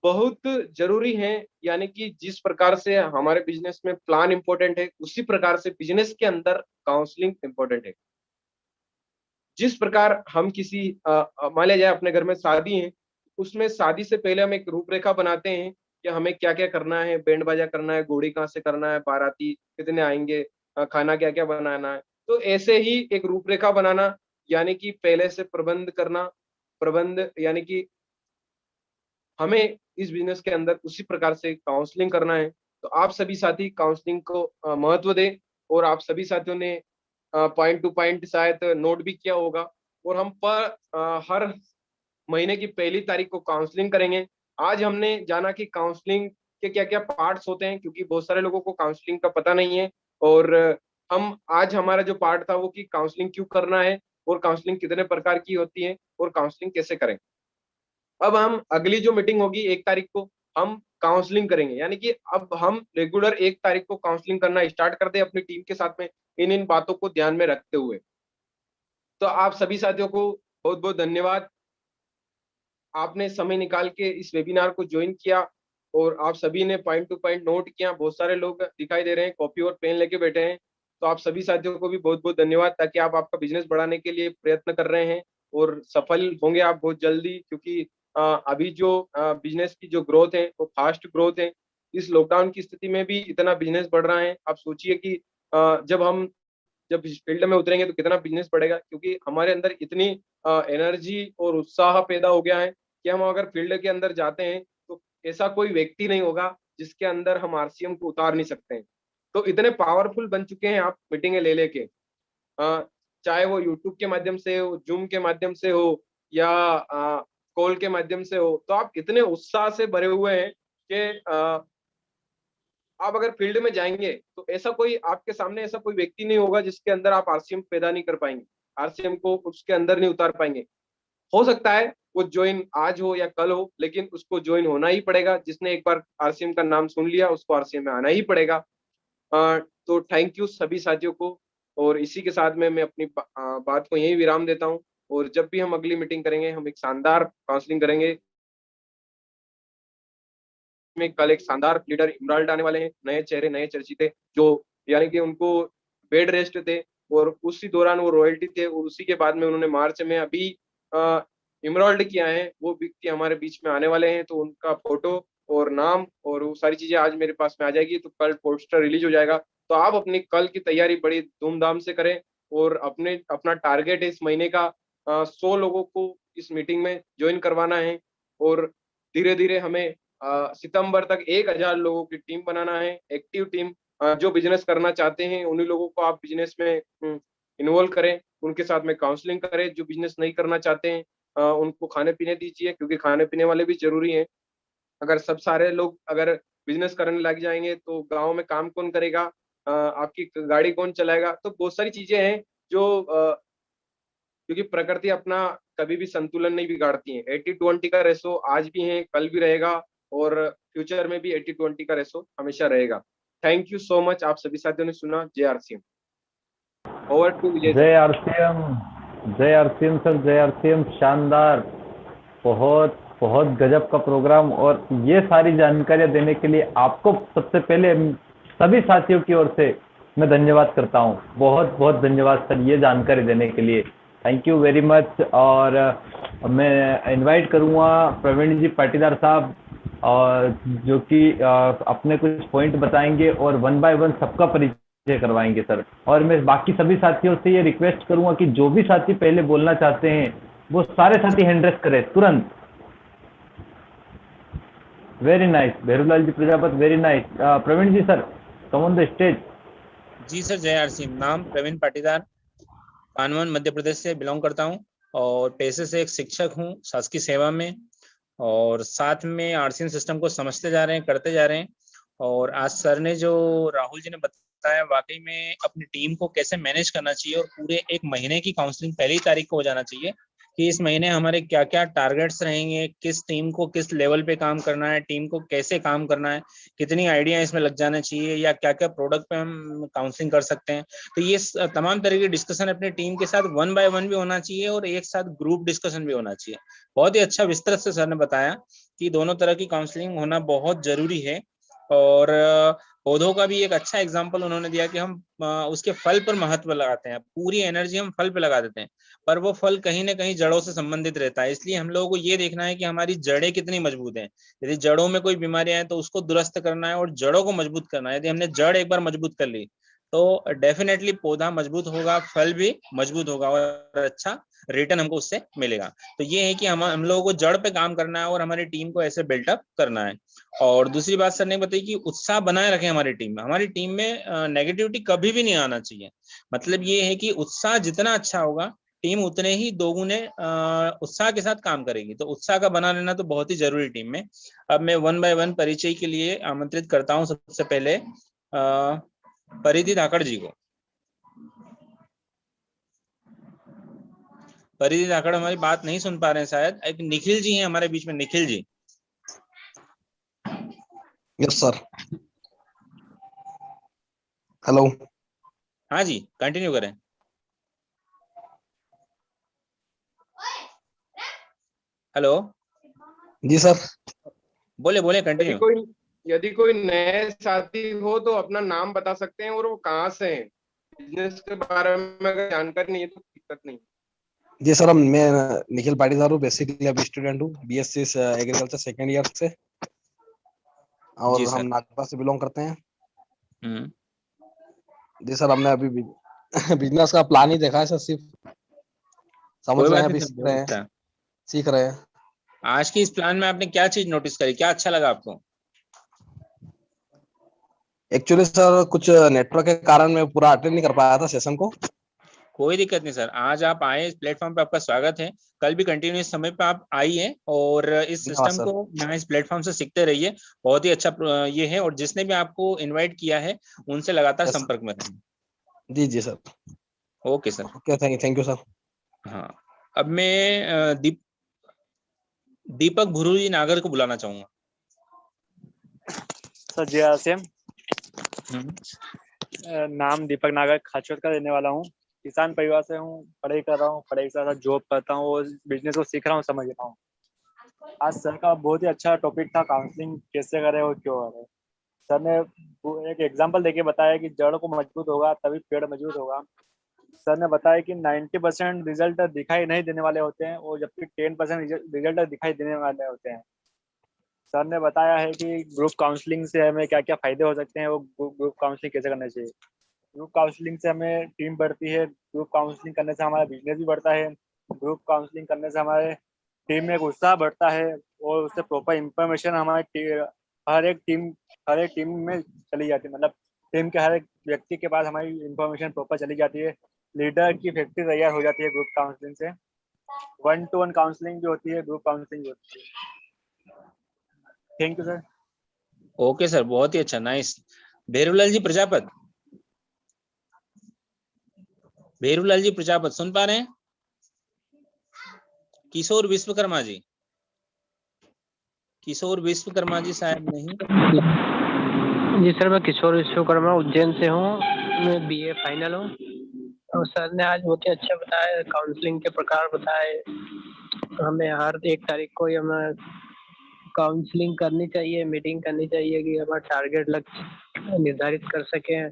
बहुत जरूरी है, यानी कि जिस प्रकार से हमारे बिजनेस में प्लान इंपॉर्टेंट है, उसी प्रकार से बिजनेस के अंदर काउंसलिंग इंपॉर्टेंट है। जिस प्रकार हम किसी मान लिया जाए अपने घर में शादी है, उसमें शादी से पहले हम एक रूपरेखा बनाते हैं कि हमें क्या क्या करना है, बैंड बाजा करना है, घोड़ी कहाँ से करना है, बाराती कितने आएंगे, खाना क्या क्या बनाना है। तो ऐसे ही एक रूपरेखा बनाना, यानी कि पहले से प्रबंध करना। प्रबंध यानी कि हमें इस बिजनेस के अंदर उसी प्रकार से काउंसलिंग करना है। तो आप सभी साथी काउंसलिंग को महत्व दें, और आप सभी साथियों ने पॉइंट टू पॉइंट शायद नोट भी किया होगा। और हम हर महीने की पहली तारीख को काउंसलिंग करेंगे। आज हमने जाना कि काउंसलिंग के क्या क्या पार्ट्स होते हैं, क्योंकि बहुत सारे लोगों को काउंसलिंग का पता नहीं है। और हम आज हमारा जो पार्ट था वो कि काउंसलिंग क्यों करना है, और काउंसलिंग कितने प्रकार की होती है, और काउंसलिंग कैसे करें। अब हम अगली जो मीटिंग होगी 1 तारीख को, हम काउंसलिंग करेंगे, यानी कि अब हम रेगुलर 1 तारीख को काउंसलिंग करना स्टार्ट कर दें अपनी टीम के साथ में, इन इन बातों को ध्यान में रखते हुए। तो आप सभी साथियों को बहुत बहुत धन्यवाद, आपने समय निकाल के इस वेबिनार को ज्वाइन किया, और आप सभी ने पॉइंट टू पॉइंट नोट किया। बहुत सारे लोग दिखाई दे रहे हैं कॉपी और पेन लेके बैठे हैं। तो आप सभी साथियों को भी बहुत बहुत धन्यवाद, ताकि आप आपका बिजनेस बढ़ाने के लिए प्रयत्न कर रहे हैं, और सफल होंगे आप बहुत जल्दी। क्योंकि अभी जो बिजनेस की जो ग्रोथ है वो फास्ट ग्रोथ है। इस लॉकडाउन की स्थिति में भी इतना बिजनेस बढ़ रहा है। आप सोचिए कि जब इस फील्ड में उतरेंगे तो कितना बिजनेस बढ़ेगा, क्योंकि हमारे अंदर इतनी एनर्जी और उत्साह पैदा हो गया है कि हम अगर फील्ड के अंदर जाते हैं तो ऐसा कोई व्यक्ति नहीं होगा जिसके अंदर हम आरसीएम को उतार नहीं सकते हैं। तो इतने पावरफुल बन चुके हैं आप मीटिंगें ले लेके, चाहे वो यूट्यूब के माध्यम से हो, जूम के माध्यम से हो, या कॉल के माध्यम से हो। तो आप इतने उत्साह से भरे हुए हैं कि आप अगर फील्ड में जाएंगे तो ऐसा कोई आपके सामने ऐसा कोई व्यक्ति नहीं होगा जिसके अंदर आप आरसीएम पैदा नहीं कर पाएंगे, आरसीएम को उसके अंदर नहीं उतार पाएंगे। हो सकता है वो ज्वाइन आज हो या कल हो, लेकिन उसको ज्वाइन होना ही पड़ेगा। जिसने एक बार आरसीएम का नाम सुन लिया उसको आरसीएम में आना ही पड़ेगा। तो थैंक यू सभी साथियों को, और इसी के साथ में मैं अपनी बात को यही विराम देता हूँ। और जब भी हम अगली मीटिंग करेंगे हम एक शानदार काउंसलिंग करेंगे। में कल एक शानदार लीडर इमराल्ड आने वाले हैं, नए चेहरे नए चर्चिते, जो यानी कि उनको बेड रेस्ट थे और उसी दौरान वो रॉयल्टी थे, और उसी के बाद में उन्होंने मार्च में अभी इमराल्ड किया है। वो व्यक्ति हमारे बीच में आने वाले हैं, तो उनका फोटो और नाम और वो सारी चीजें आज मेरे पास में आ जाएगी। तो कल पोस्टर रिलीज हो जाएगा। तो आप अपनी कल की तैयारी बड़ी धूमधाम से करें, और अपना टारगेट है इस महीने का 100 लोगों को इस मीटिंग में ज्वाइन करवाना है, और धीरे धीरे हमें सितंबर तक 1000 लोगों की टीम बनाना है, एक्टिव टीम। जो बिजनेस करना चाहते हैं उन्हीं लोगों को आप बिजनेस में इन्वॉल्व करें, उनके साथ में काउंसलिंग करें। जो बिजनेस नहीं करना चाहते हैं उनको खाने पीने दीजिए, क्योंकि खाने पीने वाले भी जरूरी हैं। अगर सब सारे लोग अगर बिजनेस करने लग जाएंगे तो गांव में काम कौन करेगा, आपकी गाड़ी कौन चलाएगा। तो बहुत सारी चीजें हैं जो क्योंकि प्रकृति अपना कभी भी संतुलन नहीं बिगाड़ती है। 80-20 का रेशो आज भी है, कल भी रहेगा, और फ्यूचर में भी 80-20 का रेशो हमेशा रहेगा। थैंक यू सो मच, आप सभी साथियों ने सुना। जय RCM. Over to Vijay sir. जय आरसीएम, जय आरसीएम सर, जय आरसीएम। शानदार, बहुत बहुत गजब का प्रोग्राम। और ये सारी जानकारियां देने के लिए आपको सबसे पहले सभी साथियों की ओर से मैं धन्यवाद करता हूं। बहुत बहुत धन्यवाद सर ये जानकारी देने के लिए। Thank you very much. और मैं इनवाइट करूंगा प्रवीण जी पाटीदार साहब, और जो कि अपने कुछ पॉइंट बताएंगे और 1 बाय 1 सबका परिचय करवाएंगे सर। और मैं बाकी सभी साथियों से ये रिक्वेस्ट करूंगा कि जो भी साथी पहले बोलना चाहते हैं वो सारे साथी हैंड रेस करें तुरंत। Very nice, Bhairulal ji Prajapati, very nice. Praveen ji sir, come on the stage. जी सर, जय आरसीएम। नाम प्रवीण पाटीदार, कानवन मध्य प्रदेश से बिलोंग करता हूं, और पेशे से एक शिक्षक हूं शासकीय सेवा में, और साथ में आरसीएम सिस्टम को समझते जा रहे हैं, करते जा रहे हैं। और आज सर ने जो राहुल जी ने बताया, वाकई में अपनी टीम को कैसे मैनेज करना चाहिए, और पूरे एक महीने की काउंसलिंग पहली तारीख को हो जाना चाहिए कि इस महीने हमारे क्या क्या टारगेट्स रहेंगे, किस टीम को किस लेवल पे काम करना है, टीम को कैसे काम करना है, कितनी आइडिया इसमें लग जाना चाहिए, या क्या क्या प्रोडक्ट पे हम काउंसलिंग कर सकते हैं। तो ये तमाम तरह की डिस्कशन अपनी टीम के साथ 1 बाय 1 भी होना चाहिए, और एक साथ ग्रुप डिस्कशन भी होना चाहिए। बहुत ही अच्छा विस्तृत से सर ने बताया कि दोनों तरह की काउंसलिंग होना बहुत जरूरी है। और पौधों का भी एक अच्छा एग्जाम्पल उन्होंने दिया कि हम उसके फल पर महत्व लगाते हैं, पूरी एनर्जी हम फल पे लगा देते हैं, पर वो फल कहीं ना कहीं जड़ों से संबंधित रहता है। इसलिए हम लोगों को ये देखना है कि हमारी जड़ें कितनी मजबूत हैं। यदि जड़ों में कोई बीमारियां हैं तो उसको दुरुस्त करना है और जड़ों को मजबूत करना है। यदि हमने जड़ एक बार मजबूत कर ली तो डेफिनेटली पौधा मजबूत होगा, फल भी मजबूत होगा, और अच्छा रिटर्न हमको उससे मिलेगा। तो ये है कि हम लोगों को जड़ पे काम करना है और हमारी टीम को ऐसे बिल्टअप करना है। और दूसरी बात सर ने बताई कि उत्साह बनाए रखें हमारी टीम में। हमारी टीम में नेगेटिविटी कभी भी नहीं आना चाहिए। मतलब ये है कि उत्साह जितना अच्छा होगा, टीम उतने ही दोगुने उत्साह के साथ काम करेगी। तो उत्साह का बना रहना तो बहुत ही जरूरी टीम में। अब मैं 1 बाय 1 परिचय के लिए आमंत्रित करता हूँ सबसे पहले परिधि धाकड़ जी को। परिधि धाकड़ हमारी बात नहीं सुन पा रहे हैं शायद। एक निखिल जी हैं हमारे बीच में, Nikhil ji. Yes sir, hello. हाँ जी, कंटिन्यू करें। हेलो जी सर, बोले बोले, कंटिन्यू। यदि कोई नए साथी हो तो अपना नाम बता सकते हैं और वो कहाँ से हैं। बिजनेस के बारे में अगर जानकारी नहीं है तो दिक्कत नहीं। जी सर, मैं निखिल पाटीदार हूँ, बेसिकली अभी स्टूडेंट हूँ बीएससी एग्रीकल्चर सेकेंड ईयर से, और जी हम सर। नागपुर से बिलोंग करते हैं। हम्म। जी सर, हमने अभी बिजनेस का प्लान ही देखा है सर, सिर्फ समझ कोई रहे बात हैं, नहीं अभी सर, सीख बहुत रहे हैं, अच्छा। सीख रहे हैं। आज की इस प्लान में आपने क्या चीज नोटिस करी, क्या अच्छा लगा आपको? एक्चुअली सर कुछ नेटवर्क के कारण मैं पूरा अटेंड नहीं कर पाया था सेशन को। कोई दिक्कत नहीं सर, आज आप आए, इस प्लेटफॉर्म पे आपका स्वागत है। कल भी कंटिन्यूस समय पे आप आइए और इस धन्यवाद सिस्टम सर। को यहाँ इस प्लेटफॉर्म से सीखते रहिए। बहुत ही अच्छा ये है, और जिसने भी आपको इनवाइट किया है उनसे लगातार यस संपर्क में रहें। जी जी sir. Okay sir. Okay, thank you sir. हाँ, अब मैं दीपक भुरू जी नागर को बुलाना चाहूंगा। सर जय आरसीएम। हम्म, नाम दीपक नागर खाचोट का रहने वाला हूँ। किसान परिवार से हूँ, पढ़ाई कर रहा हूँ, पढ़ाई के साथ जॉब करता हूँ और बिजनेस को सीख रहा हूँ, समझ रहा हूँ। आज सर का बहुत ही अच्छा टॉपिक था, काउंसलिंग कैसे करें और क्यों करें। सर ने एक एग्जांपल देके बताया कि जड़ को मजबूत होगा तभी पेड़ मजबूत होगा। सर ने बताया कि 90% रिजल्ट दिखाई नहीं देने वाले होते हैं और जबकि 10% रिजल्ट दिखाई देने वाले होते हैं। सर ने बताया है कि ग्रुप काउंसलिंग से हमें क्या क्या फायदे हो सकते हैं, वो ग्रुप काउंसलिंग कैसे करना चाहिए। ग्रुप काउंसलिंग से हमें टीम बढ़ती है, ग्रुप काउंसलिंग करने से हमारा बिजनेस भी बढ़ता है, ग्रुप काउंसलिंग करने से हमारे टीम में एक उत्साह बढ़ता है और उससे प्रॉपर इंफॉर्मेशन हर एक टीम में चली जाती है। मतलब टीम के हर एक व्यक्ति के पास हमारी इंफॉर्मेशन प्रॉपर चली जाती है। लीडर की फैक्ट्री तैयार हो जाती है ग्रुप काउंसलिंग से। 1-to-1 काउंसलिंग भी होती है, ग्रुप काउंसलिंग भी होती है। Thank you sir. Okay sir, बहुत ही अच्छा, नाइस। भैरूलाल जी प्रजापत, भैरूलाल जी प्रजापत सुन पा रहे हैं? किशोर विश्वकर्मा जी, किशोर विश्वकर्मा जी शायद नहीं। जी सर, मैं किशोर विश्वकर्मा उज्जैन से हूँ। मैं बीए फाइनल हूँ। और सर ने आज बहुत ही अच्छा बताया, काउंसलिंग के प्रकार बताए। हमें हर 1 तारीख को ही हमें काउंसलिंग करनी चाहिए, मीटिंग करनी चाहिए कि हमारा टारगेट लक्ष्य निर्धारित कर सकें।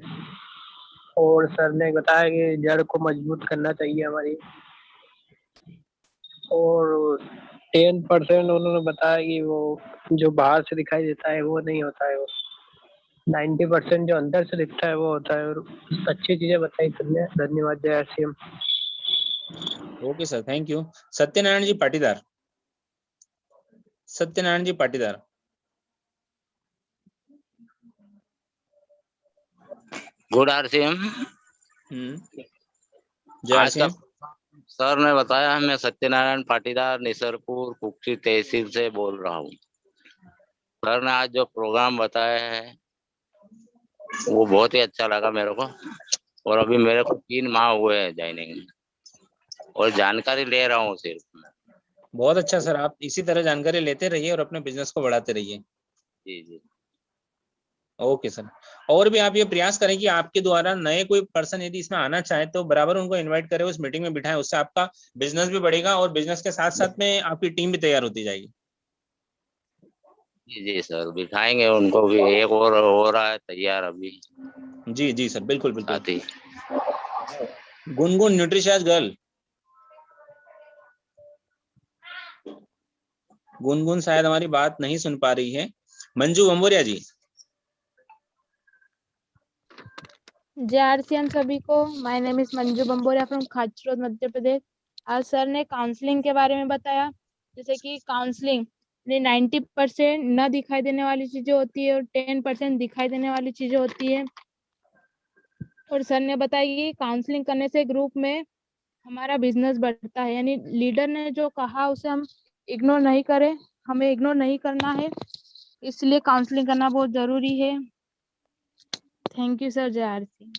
और सर ने बताया कि जड़ को मजबूत करना चाहिए हमारी। और 10% उन्होंने बताया कि वो जो बाहर से दिखाई देता है वो नहीं होता है, वो 90% जो अंदर से दिखता है वो होता है। और अच्छी चीजें बताई तुमने, धन्यवाद। जय RCM. Okay sir, thank you. Satyanarayan ji Patidar, Satyanarayan ji Patidar. Good RCM. जय आज का आरसीएम। सर ने बताया, मैं सत्यनारायण पाटीदार निसरपुर कुक्षी तहसील से बोल रहा हूँ। सर ने आज जो प्रोग्राम बताया है वो बहुत ही अच्छा लगा मेरे को। और अभी मेरे को 3 माह हुए हैं ज्वाइनिंग में और जानकारी ले रहा हूँ सिर्फ। बहुत अच्छा सर, आप इसी तरह जानकारी लेते रहिए और अपने बिजनेस को बढ़ाते रहिए। जी जी। Okay sir. और भी आप ये प्रयास करें कि आपके द्वारा नए कोई पर्सन यदि इसमें आना चाहे तो बराबर उनको इनवाइट करें, उस मीटिंग में बिठाएं। उससे आपका बिजनेस भी बढ़ेगा और बिजनेस के साथ साथ में आपकी टीम भी तैयार होती जाएगी। जी जी सर, बिठाएंगे उनको भी। एक और हो रहा है तैयार अभी। जी जी सर, बिल्कुल बिल्कुल। साथी गुनगुन न्यूट्रिशियस गर्ल, गुनगुन शायद हमारी बात नहीं सुन पा रही है। मंजू बंबोरिया जी। जय आरसीएम सभी को। My name is Manju Bamboriya from Khachrod Madhya Pradesh. आज सर ने काउंसलिंग के बारे में बताया, जैसे कि काउंसलिंग में 90% न दिखाई देने वाली चीजें होती है और 10% दिखाई देने वाली चीजें होती है। और सर ने बताया कि काउंसलिंग करने से ग्रुप में हमारा बिजनेस बढ़ता है। यानी लीडर ने जो कहा उसे हम इग्नोर नहीं करें, हमें इग्नोर नहीं करना है, इसलिए काउंसलिंग करना बहुत जरूरी है। Thank you sir. जय आरसी।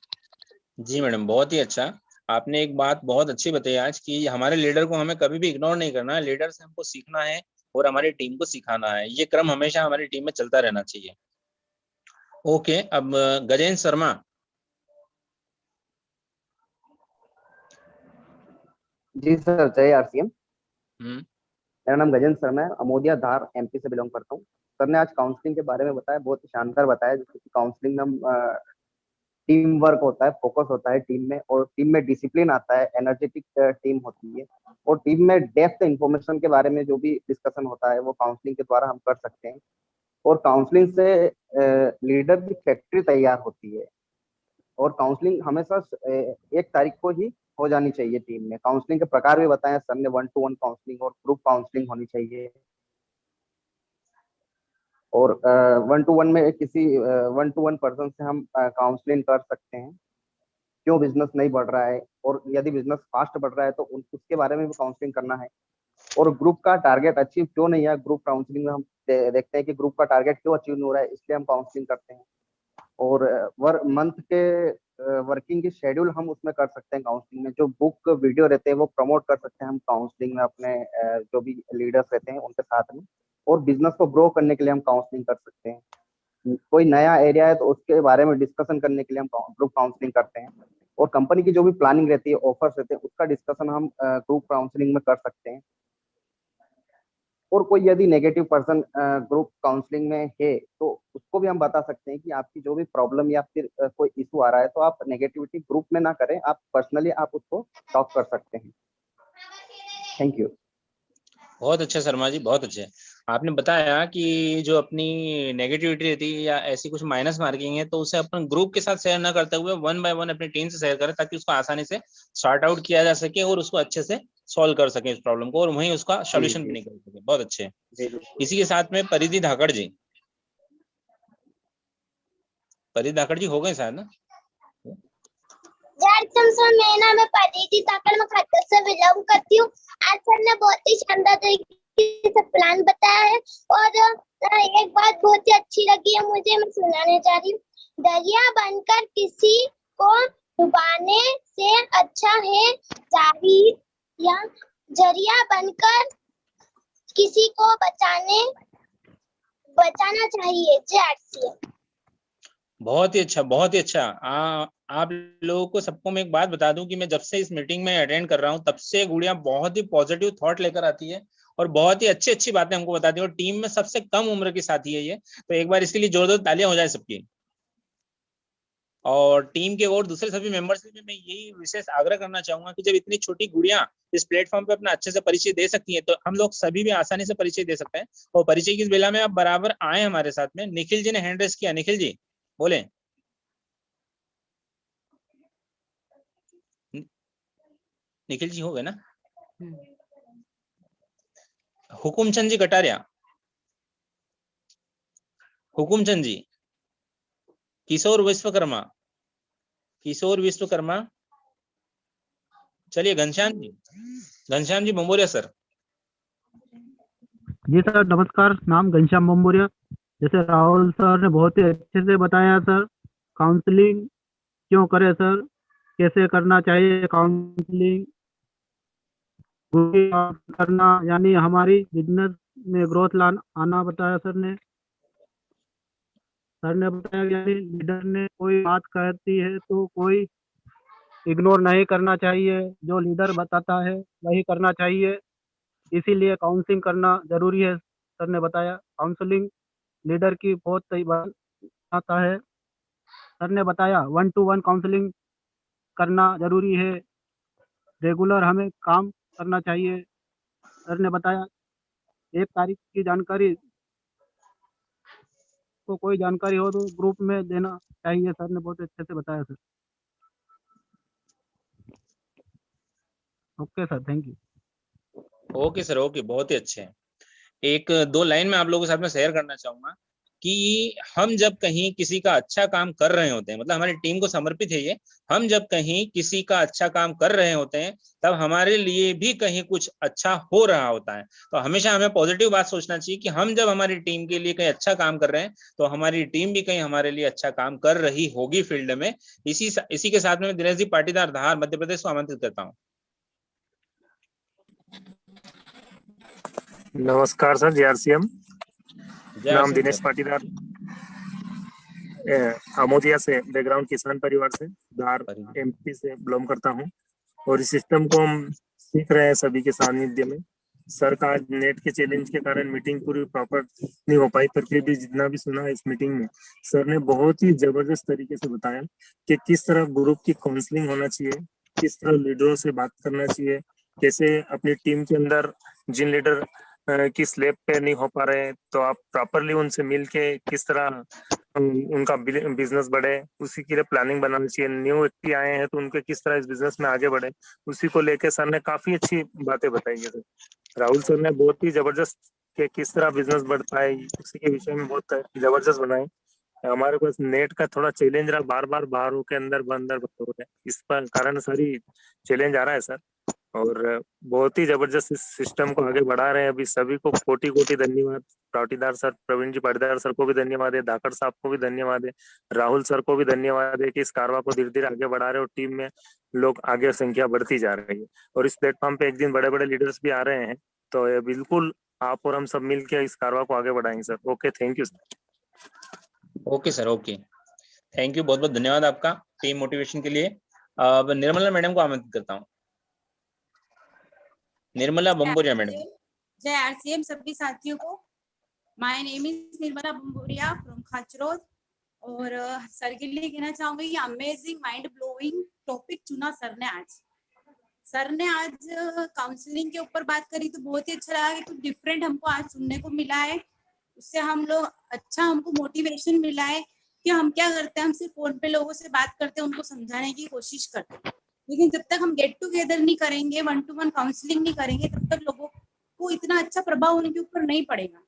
जी मैडम, बहुत ही अच्छा। आपने एक बात बहुत अच्छी बताई आज कि हमारे लीडर को हमें कभी भी इग्नोर नहीं करना है, लीडर से हमको सीखना है और हमारी टीम को सिखाना है। ये क्रम हमेशा हमारी टीम में चलता रहना चाहिए। ओके, अब गजेंद्र शर्मा। जी सर, जय आरसीएम। हम्म, मेरा नाम गजेंद्र शर्मा है, अमोदिया धार एमपी से बिलोंग करता हूँ। सर ने आज काउंसलिंग के बारे में बताया, बहुत ही शानदार बताया। जैसे कि काउंसलिंग में हम टीम वर्क होता है, फोकस होता है टीम में, और टीम में डिसिप्लिन आता है, एनर्जेटिक टीम होती है, और टीम में डेप्थ इंफॉर्मेशन के बारे में जो भी डिस्कशन होता है वो काउंसलिंग के द्वारा हम कर सकते हैं। और काउंसलिंग से लीडर की फैक्ट्री तैयार होती है। और काउंसलिंग हमेशा 1 तारीख को ही हो जानी चाहिए टीम में। काउंसलिंग के प्रकार भी बताए सर ने, 1-to-1 काउंसलिंग और ग्रुप काउंसलिंग होनी चाहिए। और 1-to-1 में किसी 1-to-1 पर्सन से हम काउंसलिंग कर सकते हैं, क्यों बिजनेस नहीं बढ़ रहा है, और यदि बिजनेस फास्ट बढ़ रहा है तो उसके बारे में भी काउंसलिंग करना है। और ग्रुप का टारगेट अचीव क्यों नहीं है, ग्रुप काउंसलिंग में हम देखते हैं कि ग्रुप का टारगेट क्यों अचीव नहीं हो रहा है, इसलिए हम काउंसलिंग करते हैं। और मंथ के वर्किंग की शेड्यूल हम उसमें कर सकते हैं काउंसलिंग में। जो बुक वीडियो रहते हैं वो प्रमोट कर सकते हैं हम काउंसलिंग में अपने जो भी लीडर्स रहते हैं उनके साथ में। और बिजनेस को ग्रो करने के लिए हम काउंसलिंग कर सकते हैं। कोई नया एरिया है तो उसके बारे में डिस्कशन करने के लिए हम ग्रुप काउंसलिंग करते हैं। और कंपनी की जो भी प्लानिंग रहती है, ऑफर्स रहते हैं, उसका डिस्कशन हम ग्रुप काउंसलिंग में कर सकते हैं। और कोई यदि नेगेटिव पर्सन ग्रुप काउंसलिंग में है तो उसको भी हम बता सकते हैं कि आपकी जो भी प्रॉब्लम या फिर कोई इशू आ रहा है तो आप नेगेटिविटी ग्रुप में ना करें, आप पर्सनली आप उसको टॉक कर सकते हैं। Thank you. बहुत अच्छे शर्मा जी, बहुत अच्छे। आपने बताया कि जो अपनी नेगेटिविटी रहती है या ऐसी कुछ माइनस मार्किंग है तो उसे अपन ग्रुप के साथ शेयर ना करते हुए वन बाय वन अपनी टीम से शेयर करें, ताकि उसको आसानी से सॉर्ट आउट किया जा सके और उसको अच्छे से सॉल्व कर सके इस प्रॉब्लम को, और वहीं उसका सोल्यूशन भी निकल सके। बहुत अच्छे। इसी के साथ में परिधि धाकड़ जी, परिधि धाकड़ जी हो गए शायद ना? सर मेरा नाम है परिधि धाकड़, मैं खट्टर से बिलोंग करती हूँ। आज सर ने बहुत ही शानदार तरीके से प्लान बताया है और एक बात बहुत ही अच्छी लगी है मुझे, मैं सुनाने जा रही हूँ। दरिया बनकर किसी को डुबाने से अच्छा है जारी या जरिया बनकर किसी को बचाना चाहिए। JRCM। बहुत ही अच्छा, बहुत ही अच्छा। आप लोगों को सबको मैं एक बात बता दूं कि मैं जब से इस मीटिंग में अटेंड कर रहा हूं तब से गुड़िया बहुत ही पॉजिटिव थॉट लेकर आती है और बहुत ही अच्छी अच्छी बातें हमको बताती है, और टीम में सबसे कम उम्र की साथी है ये। तो एक बार इसके लिए जोरदार तालियां हो जाए सबकी। और टीम के और दूसरे सभी मेंबर्स से भी मैं यही विशेष आग्रह करना चाहूंगा कि जब इतनी छोटी गुड़िया इस प्लेटफॉर्म पे अपना अच्छे से परिचय दे सकती है तो हम लोग सभी भी आसानी से परिचय दे सकते हैं। और परिचय की इस बेला में आप बराबर आए हमारे साथ में। निखिल जी ने हैंड रेस किया, निखिल जी बोले। निखिल जी हो गए ना? हुकुमचंद जी कटारिया, हुकुमचंद जी, किशोर विश्वकर्मा, किशोर विश्वकर्मा। चलिए घनश्याम जी, घनश्याम जी बम्बोरिया सर। जी सर नमस्कार, नाम घनश्याम बम्बोरिया। जैसे राहुल सर ने बहुत ही अच्छे से बताया सर, काउंसलिंग क्यों करें सर, कैसे करना चाहिए काउंसलिंग करना, यानी हमारी बिजनेस में ग्रोथ आना बताया सर ने। सर ने बताया यानी लीडर ने कोई बात कहती है तो कोई इग्नोर नहीं करना चाहिए, जो लीडर बताता है वही करना चाहिए, इसीलिए काउंसलिंग करना जरूरी है। सर ने बताया काउंसलिंग लीडर की बहुत सही बात आता है। सर ने बताया 1-to-1 काउंसलिंग करना जरूरी है, रेगुलर हमें काम करना चाहिए। सर ने बताया 1 तारीख की जानकारी को कोई जानकारी हो तो ग्रुप में देना चाहिए। सर ने बहुत अच्छे से बताया sir. Okay sir, thank you. Okay sir, okay, बहुत ही अच्छे। एक दो लाइन में आप लोगों के साथ में शेयर करना चाहूंगा कि हम जब कहीं किसी का अच्छा काम कर रहे होते हैं, मतलब हमारी टीम को समर्पित है ये, हम जब कहीं किसी का अच्छा काम कर रहे होते हैं तब हमारे लिए भी कहीं कुछ अच्छा हो रहा होता है। तो हमेशा हमें पॉजिटिव बात सोचना चाहिए कि हम जब हमारी टीम के लिए कहीं अच्छा काम कर रहे हैं तो हमारी टीम भी कहीं हमारे लिए अच्छा काम कर रही होगी फील्ड में। इसी के साथ में दिनेश जी पाटीदार, धार मध्य प्रदेश को आमंत्रित करता हूँ। नमस्कार सर, JRCM। नाम दिनेश सर। पाटीदार, अमोदिया से, बैकग्राउंड किसान परिवार से, धार MP से बिलोंग करता हूँ। और इस सिस्टम को हम सीख रहे हैं सभी के सानिध्य में। सर का आज नेट के चैलेंज के कारण मीटिंग पूरी प्रॉपर नहीं हो पाई, पर फिर भी जितना भी सुना इस मीटिंग में सर ने बहुत ही जबरदस्त तरीके से बताया कि किस तरह ग्रुप की काउंसलिंग होना चाहिए, किस तरह लीडरों से बात करना चाहिए, कैसे अपनी टीम के अंदर जिन लीडर की स्लैब पे नहीं हो पा रहे हैं तो आप प्रॉपरली उनसे मिलके किस तरह उनका बिजनेस बढ़े, उसी के लिए प्लानिंग बनानी चाहिए। न्यू व्यक्ति आए हैं तो उनके किस तरह इस बिजनेस में आगे बढ़े, उसी को लेके सर ने काफी अच्छी बातें बताई है। राहुल सर ने बहुत ही जबरदस्त कि किस तरह बिजनेस बढ़ पाए उसी के विषय में बहुत जबरदस्त बनाए। हमारे पास नेट का थोड़ा चैलेंज रहा, बार बार बाहर होके अंदर बंद हो रहा है, इस पर कारण सारी चैलेंज आ रहा है सर। और बहुत ही जबरदस्त इस सिस्टम को आगे बढ़ा रहे हैं। अभी सभी को कोटि कोटि धन्यवाद। पाटीदार सर, प्रवीण जी पाटीदार सर को भी धन्यवाद है, धाकड़ साहब को भी धन्यवाद है, राहुल सर को भी धन्यवाद है कि इस कारवा को धीरे धीरे आगे बढ़ा रहे हो। टीम में लोग आगे संख्या बढ़ती जा रही है और इस प्लेटफॉर्म पे एक दिन बड़े बड़े लीडर्स भी आ रहे हैं। तो ये बिल्कुल आप और हम सब मिलकर इस कारवा को आगे बढ़ाएंगे sir. Okay, thank you sir. Okay sir, okay, thank you, बहुत बहुत धन्यवाद आपका टीम मोटिवेशन के लिए। अब निर्मला मैडम को आमंत्रित करता हूँ। निर्मला बम्बोरिया मैडम। जय आरसीएम सभी साथियों को। My name is Nirmala Bamboriya from Khachrod. और सर के लिए कहना चाहूंगी कि अमेजिंग माइंड ब्लोइंग टॉपिक चुना सर ने आज। सर ने आज काउंसलिंग के ऊपर बात करी तो बहुत ही अच्छा लगा कि कुछ डिफरेंट हमको आज सुनने को मिला है। उससे हम लोग अच्छा हमको मोटिवेशन मिला है कि हम क्या करते हैं, हम सिर्फ फोन पे लोगों से बात करते हैं, उनको समझाने की कोशिश करते हैं, लेकिन जब तक हम गेट टुगेदर नहीं करेंगे, 1-to-1 काउंसलिंग नहीं करेंगे, तब तक लोगों को इतना अच्छा प्रभाव उनके ऊपर नहीं पड़ेगा।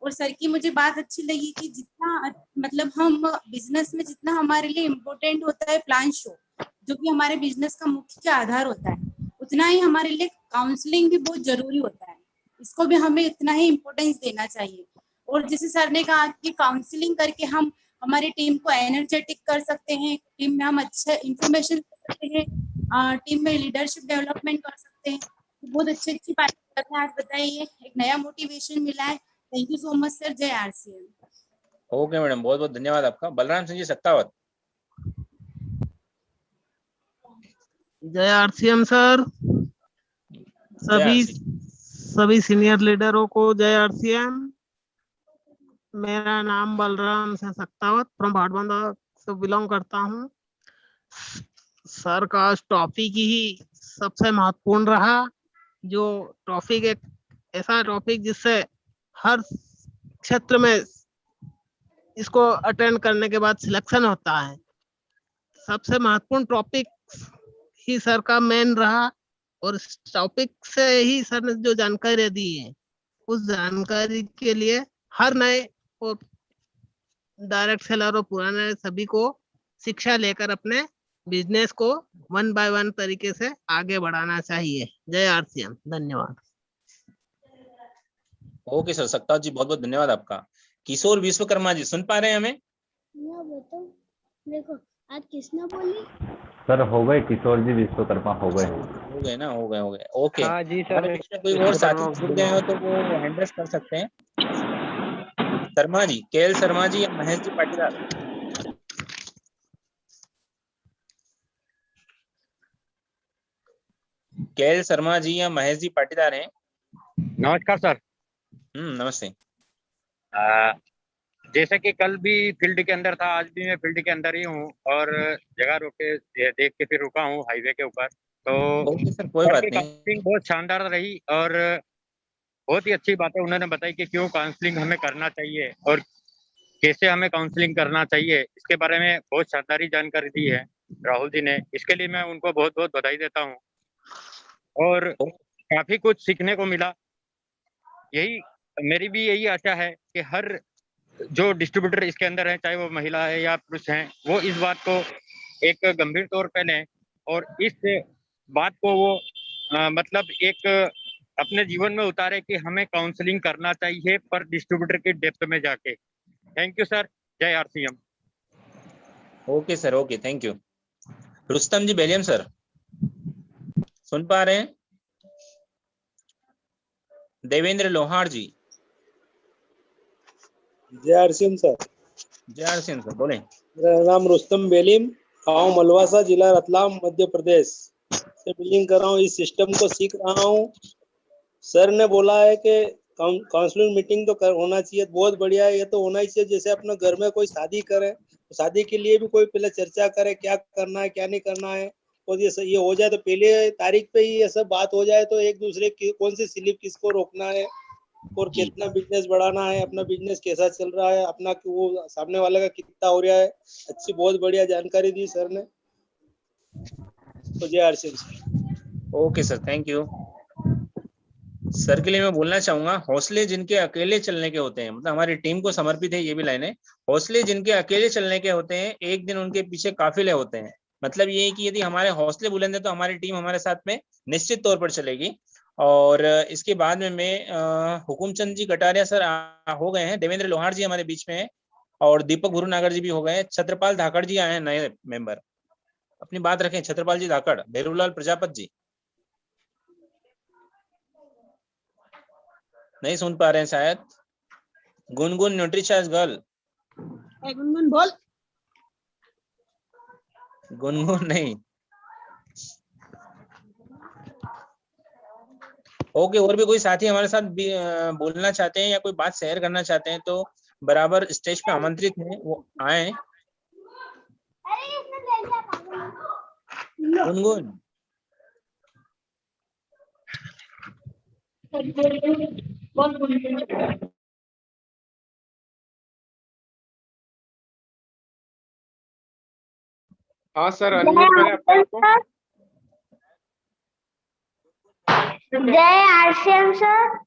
और सर की मुझे बात अच्छी लगी कि जितना मतलब हम बिजनेस में जितना हमारे लिए इम्पोर्टेंट होता है प्लान शो, जो कि हमारे बिजनेस का मुख्य आधार होता है, उतना ही हमारे लिए काउंसलिंग भी बहुत जरूरी होता है। इसको भी हमें इतना ही इम्पोर्टेंस देना चाहिए। और जैसे सर ने कहा कि काउंसलिंग करके हम हमारी टीम को एनर्जेटिक कर सकते हैं, टीम में हम अच्छा इंफॉर्मेशन कर सकते हैं, टीम में लीडरशिप डेवलपमेंट कर सकते हैं। तो बहुत अच्छी बात करना आज बताइए, एक नया मोटिवेशन मिला है। Thank you so much sir. जय आरसीएम। ओके मैडम, बहुत बहुत धन्यवाद आपका। बलराम सिंह जी सक्तावत। जय आरसीएम सर। सभी सीनियर लीडरों को जय आरसीएम। मेरा नाम बलराम सिंह सक्तावत फ्रॉम भाटबंदा से बिलोंग करता हूँ। सर का टॉपिक ही सबसे महत्वपूर्ण रहा। जो टॉपिक एक ऐसा टॉपिक जिससे हर क्षेत्र में इसको अटेंड करने के बाद सिलेक्शन होता है। सबसे महत्वपूर्ण टॉपिक ही सर का मेन रहा और इस टॉपिक से ही सर ने जो जानकारी दी है, उस जानकारी के लिए हर नए और डायरेक्ट सेलर और पुराने सभी को शिक्षा लेकर अपने बिजनेस को 1 by 1 तरीके से आगे बढ़ाना चाहिए। जय आरसीएम। धन्यवाद। ओके सर, सक्तावत जी बहुत बहुत धन्यवाद आपका। किशोर विश्वकर्मा जी, सुन पा रहे हैं हमें? देखो आज किसने बोली? सर हो गए, किशोर जी विश्वकर्मा हो गए ना, हो गए। ओके, हाँ जी सर। अगर इसमें कोई और साथी जुड़ गए हो तो वो हैंड रेस कर सकते हैं। शर्मा जी, केएल शर्मा जी या महेश जी पाटीदार? केएल शर्मा जी या महेश जी पाटीदार हैं? नमस्कार सर। नमस्ते। जैसे कि कल भी फील्ड के अंदर था, आज भी मैं फील्ड के अंदर ही हूँ और जगह रोके देख के फिर रुका हूँ हाईवे के ऊपर। तो सर कोई बात नहीं, बहुत शानदार रही और बहुत ही अच्छी बातें उन्होंने बताई कि क्यों काउंसलिंग हमें करना चाहिए और कैसे हमें काउंसलिंग करना चाहिए। इसके बारे में बहुत शानदार जानकारी दी है राहुल जी ने। इसके लिए मैं उनको बहुत बहुत बधाई देता हूँ और काफी कुछ सीखने को मिला। मेरी भी यही आशा है कि हर जो डिस्ट्रीब्यूटर इसके अंदर है, चाहे वो महिला है या पुरुष हैं, वो इस बात को एक गंभीर तौर पे लें और इस बात को वो मतलब एक अपने जीवन में उतारे कि हमें काउंसलिंग करना चाहिए पर डिस्ट्रीब्यूटर की डेप्थ में जाके। Thank you sir. जय RCM. Okay sir, okay, thank you. Rustam ji Beliyam sir, सुन पा रहे हैं? देवेंद्र लोहार जी। जय आरसीएम सर। जय आरसीएम सर, बोले। मेरा नाम रुस्तम बेलीम, गाँव मलवासा, जिला रतलाम, मध्य प्रदेश से बिलिंग कर रहा हूँ। इस सिस्टम को सीख रहा हूँ। सर ने बोला है कि काउंसलिंग मीटिंग तो होना चाहिए, बहुत बढ़िया है। ये तो होना ही चाहिए। जैसे अपने घर में कोई शादी करे तो शादी के लिए भी कोई पहले चर्चा करे क्या करना है क्या नहीं करना है, और ये हो जाए तो पहले तारीख पे ही ये सब बात हो जाए तो एक दूसरे की कौन सी स्लिप किसको रोकना है और कितना बिजनेस बढ़ाना है, अपना बिजनेस कैसा चल रहा है, अपना वो सामने वाले का कितना हो रहा है। अच्छी बहुत बढ़िया जानकारी दी सर ने। तो जय RCM sir. Okay sir, thank you. Sir के लिए मैं बोलना चाहूंगा, हौसले जिनके अकेले चलने के होते हैं, मतलब हमारी टीम को समर्पित है ये भी लाइन है। हौसले जिनके अकेले चलने के होते हैं, एक दिन उनके पीछे काफिले होते हैं। मतलब ये है कि यदि हमारे हौसले बुलंद है तो हमारी टीम हमारे साथ में निश्चित तौर पर चलेगी। और इसके बाद में मैं हुकुमचंद जी कटारिया सर हो गए हैं, देवेंद्र लोहार जी हमारे बीच में है, और दीपक गुरुनागर जी भी हो गए हैं। छत्रपाल धाकड़ जी आए हैं नए मेंबर, अपनी बात रखें। छत्रपाल जी धाकड़। भैरूलाल प्रजापत जी नहीं सुन पा रहे हैं शायद। Gungun nutritious girl. गुनगुन बोल। गुनगुन नहीं। ओके, और भी कोई साथी हमारे साथ बोलना चाहते हैं या कोई बात शेयर करना चाहते हैं तो बराबर स्टेज पे आमंत्रित हैं, वो आए। गुनगुन हाँ सर, अनम्यूट करें अपने आप को। जय आरसीएम सर।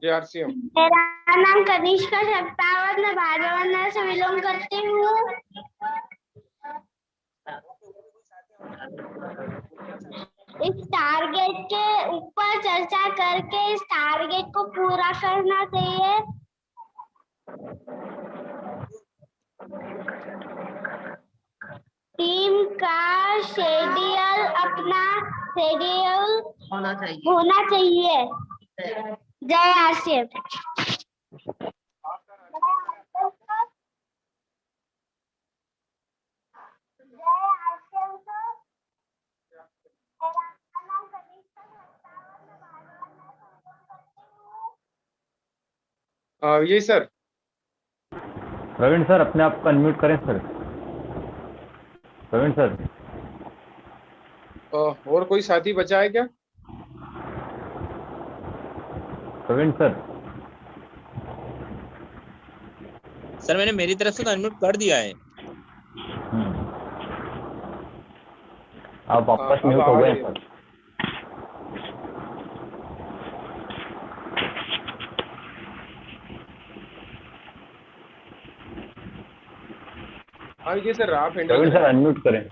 जय आरसीएम। मेरा नाम कनिष्का सत्तावत, मैं भाजपा से बिलोंग करती हूँ। इस टारगेट के ऊपर चर्चा करके इस टारगेट को पूरा करना चाहिए। टीम का शेड्यूल अपना शेड्यूल होना चाहिए। जय आरसीएम। यही सर। प्रवीण सर अपने आप को अनम्यूट करें सर। प्रवीण सर। और कोई साथी बचा है क्या? प्रवीण सर। सर मैंने मेरी तरफ से तो अनम्यूट कर दिया है। आप वापस म्यूट हो गए सर। हाँ ये सर, आप प्रवीण सर अनम्यूट करें।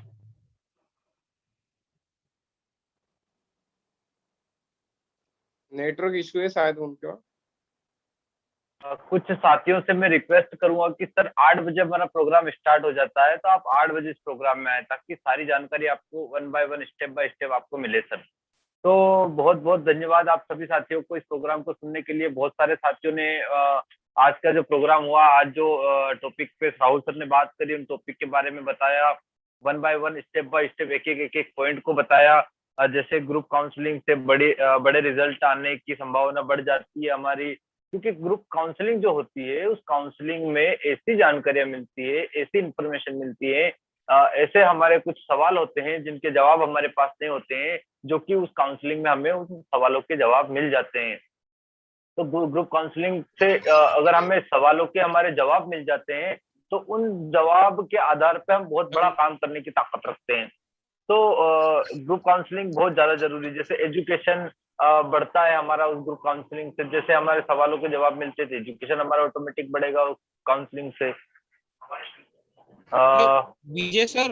नेटवर्क इशू है शायद उनका। कुछ साथियों से मैं रिक्वेस्ट करूंगा कि सर 8 बजे हमारा प्रोग्राम स्टार्ट हो जाता है, तो आप 8 बजे इस प्रोग्राम में आए ताकि सारी जानकारी आपको 1 बाय 1 स्टेप बाय स्टेप आपको मिले सर। तो बहुत बहुत धन्यवाद आप सभी साथियों को इस प्रोग्राम को सुनने के लिए। बहुत सारे साथियों ने आज का जो प्रोग्राम हुआ, आज जो टॉपिक पे राहुल सर ने बात करी, उन टॉपिक के बारे में बताया, 1 बाय 1 स्टेप बाय स्टेप एक एक पॉइंट को बताया। जैसे ग्रुप काउंसलिंग से बड़े रिजल्ट आने की संभावना बढ़ जाती है हमारी, क्योंकि ग्रुप काउंसलिंग जो होती है उस काउंसलिंग में ऐसी जानकारियां मिलती है, ऐसी इंफॉर्मेशन मिलती है, ऐसे हमारे कुछ सवाल होते हैं जिनके जवाब हमारे पास नहीं होते हैं, जो कि उस काउंसलिंग में हमें उन सवालों के जवाब मिल जाते हैं। तो ग्रुप काउंसलिंग से अगर हमें सवालों के हमारे जवाब मिल जाते हैं तो उन जवाब के आधार पर हम बहुत बड़ा काम करने की ताकत रखते हैं। तो ग्रुप काउंसलिंग बहुत ज्यादा जरूरी है। जैसे एजुकेशन बढ़ता है हमारा उस ग्रुप काउंसलिंग से, जैसे हमारे सवालों के जवाब मिलते थे एजुकेशन हमारा ऑटोमेटिक बढ़ेगा उस काउंसलिंग से। विजय सर,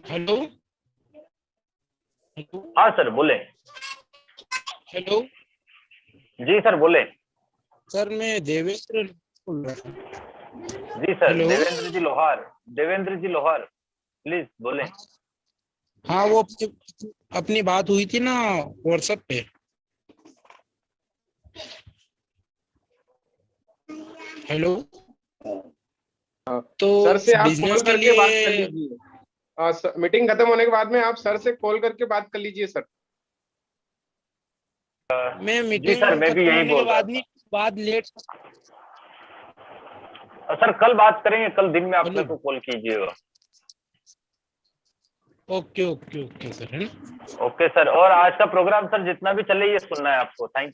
हेलो। हाँ सर बोले। हेलो जी सर बोले। सर मैं देवेंद्र जी सर। देवेंद्र जी लोहार प्लीज बोले। हाँ वो अपनी बात हुई थी ना व्हाट्सएप पे। हेलो तो सर से आप बिजनेस कॉल के करके बात लिए कर लीजिए। मीटिंग खत्म होने के बाद में आप सर से कॉल करके बात कर लीजिए सर। मैं जी मीटिंग सर मैं भी खत्म यही होने के बोल रहा बाद नहीं, बाद लेट। सर कल बात करेंगे, कल दिन में आप मेरे को कॉल कीजिएगा। ओके ओके ओके सर, है ना। Okay sir. और आज का प्रोग्राम सर जितना भी चले ये सुनना है आपको। थैंक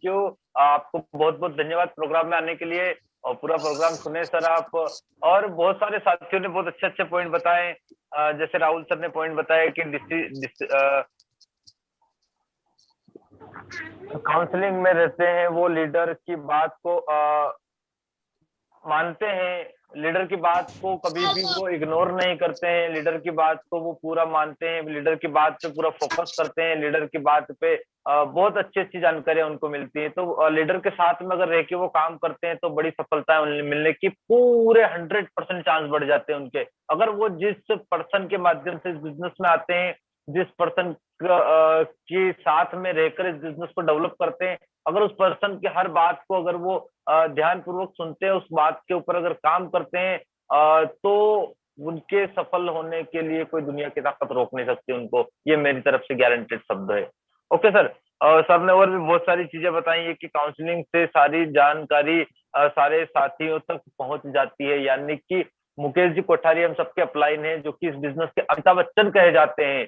यू आपको बहुत बहुत धन्यवाद प्रोग्राम में आने के लिए, और पूरा प्रोग्राम सुने सर आप। और बहुत सारे साथियों ने बहुत अच्छे अच्छे पॉइंट बताए। जैसे राहुल सर ने पॉइंट बताया कि काउंसलिंग में रहते हैं वो लीडर की बात को मानते हैं लीडर की बात को, कभी भी वो इग्नोर नहीं करते हैं, लीडर की बात को वो पूरा मानते हैं, लीडर की बात पे पूरा फोकस करते हैं, लीडर की बात पे बहुत अच्छी अच्छी जानकारियां उनको मिलती है। तो लीडर के साथ में अगर रह के वो काम करते हैं तो बड़ी सफलताएं मिलने की पूरे 100% चांस बढ़ जाते हैं उनके। अगर वो जिस पर्सन के माध्यम से इस बिजनेस में आते हैं, जिस पर्सन के साथ में रहकर इस बिजनेस को डेवलप करते हैं, अगर उस पर्सन की हर बात को अगर वो ध्यान पूर्वक सुनते हैं, उस बात के ऊपर अगर काम करते हैं, तो उनके सफल होने के लिए कोई दुनिया की ताकत रोक नहीं सकती उनको। ये मेरी तरफ से गारंटेड शब्द है। Okay sir. सर ने और भी बहुत सारी चीजें बताई है कि काउंसलिंग से सारी जानकारी सारे साथियों तक पहुंच जाती है, यानी कि मुकेश जी कोठारी हम सबके अपलाइन हैं, जो कि इस बिजनेस के अमिताभ बच्चन कहे जाते हैं,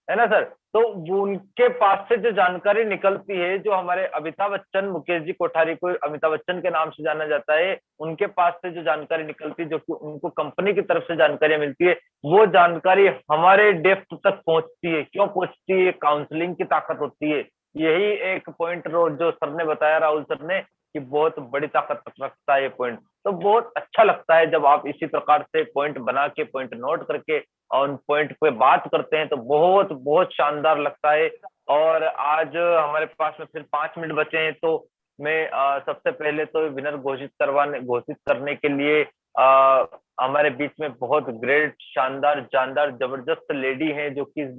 है ना सर। तो वो उनके पास से जो जानकारी निकलती है, जो हमारे अमिताभ बच्चन, मुकेश जी कोठारी को अमिताभ बच्चन के नाम से जाना जाता है, उनके पास से जो जानकारी निकलती है, जो कि उनको कंपनी की तरफ से जानकारियां मिलती है, वो जानकारी हमारे डेप्थ तक पहुंचती है। क्यों पहुंचती है? काउंसलिंग की ताकत होती है। यही एक पॉइंट जो सर ने बताया, राहुल सर ने, कि बहुत बड़ी ताकत रखता है ये पॉइंट। तो बहुत अच्छा लगता है जब आप इसी प्रकार से पॉइंट बना के, पॉइंट नोट करके और उन पॉइंट पे बात करते हैं, तो बहुत बहुत शानदार लगता है। और आज हमारे पास में फिर 5 मिनट बचे हैं, तो मैं सबसे पहले तो विनर घोषित करने के लिए हमारे बीच में बहुत ग्रेट, शानदार, जानदार, जबरदस्त लेडी हैं, जो कि इस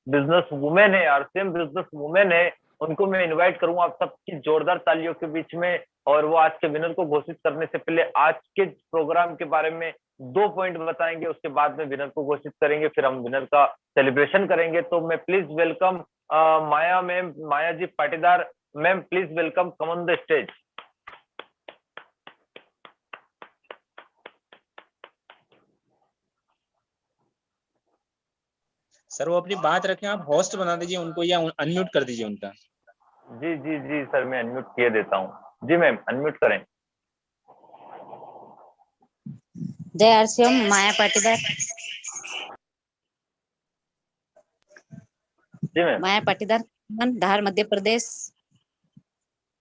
बिजनेस वुमेन है, आरसीएम बिजनेस वुमेन है। उनको मैं इनवाइट करूंगा आप सबकी जोरदार तालियों के बीच में, और वो आज के विनर को घोषित करने से पहले आज के प्रोग्राम के बारे में 2 पॉइंट बताएंगे। उसके बाद में विनर को घोषित करेंगे, फिर हम विनर का सेलिब्रेशन करेंगे। तो मैं please welcome Maya ma'am, Maya ji Patidar ma'am, please welcome, come on the stage. Sir वो अपनी बात रखें, आप होस्ट बना दीजिए उनको या अनम्यूट कर दीजिए उनका। जी जी जी सर, मैं अनम्यूट किए देता हूँ। जी मैम, अनम्यूट करें। जय आरसीएम, माया पाटीदार। जी मैम। माया पाटीदार, धार मध्य प्रदेश।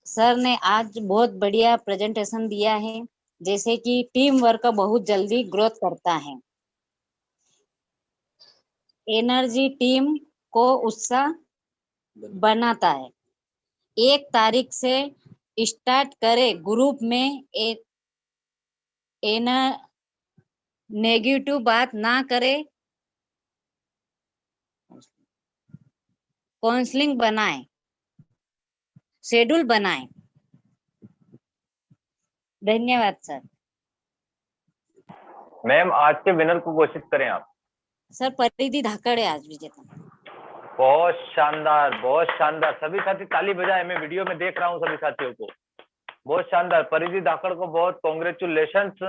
सर ने आज बहुत बढ़िया प्रेजेंटेशन दिया है, जैसे कि टीम वर्क बहुत जल्दी ग्रोथ करता है, एनर्जी टीम को उत्साह बनाता है। 1 तारीख से स्टार्ट करे ग्रुप में नेगेटिव बात ना करे, काउंसलिंग बनाए, शेड्यूल बनाए। धन्यवाद सर। मैम, आज के विनर को घोषित करें आप। सर परिधि धाकड़ है आज विजेता। बहुत शानदार, बहुत शानदार। सभी साथी ताली बजाए, मैं वीडियो में देख रहा हूँ सभी साथियों को। बहुत शानदार। परिधि धाकड़ को बहुत कॉन्ग्रेचुलेशंस,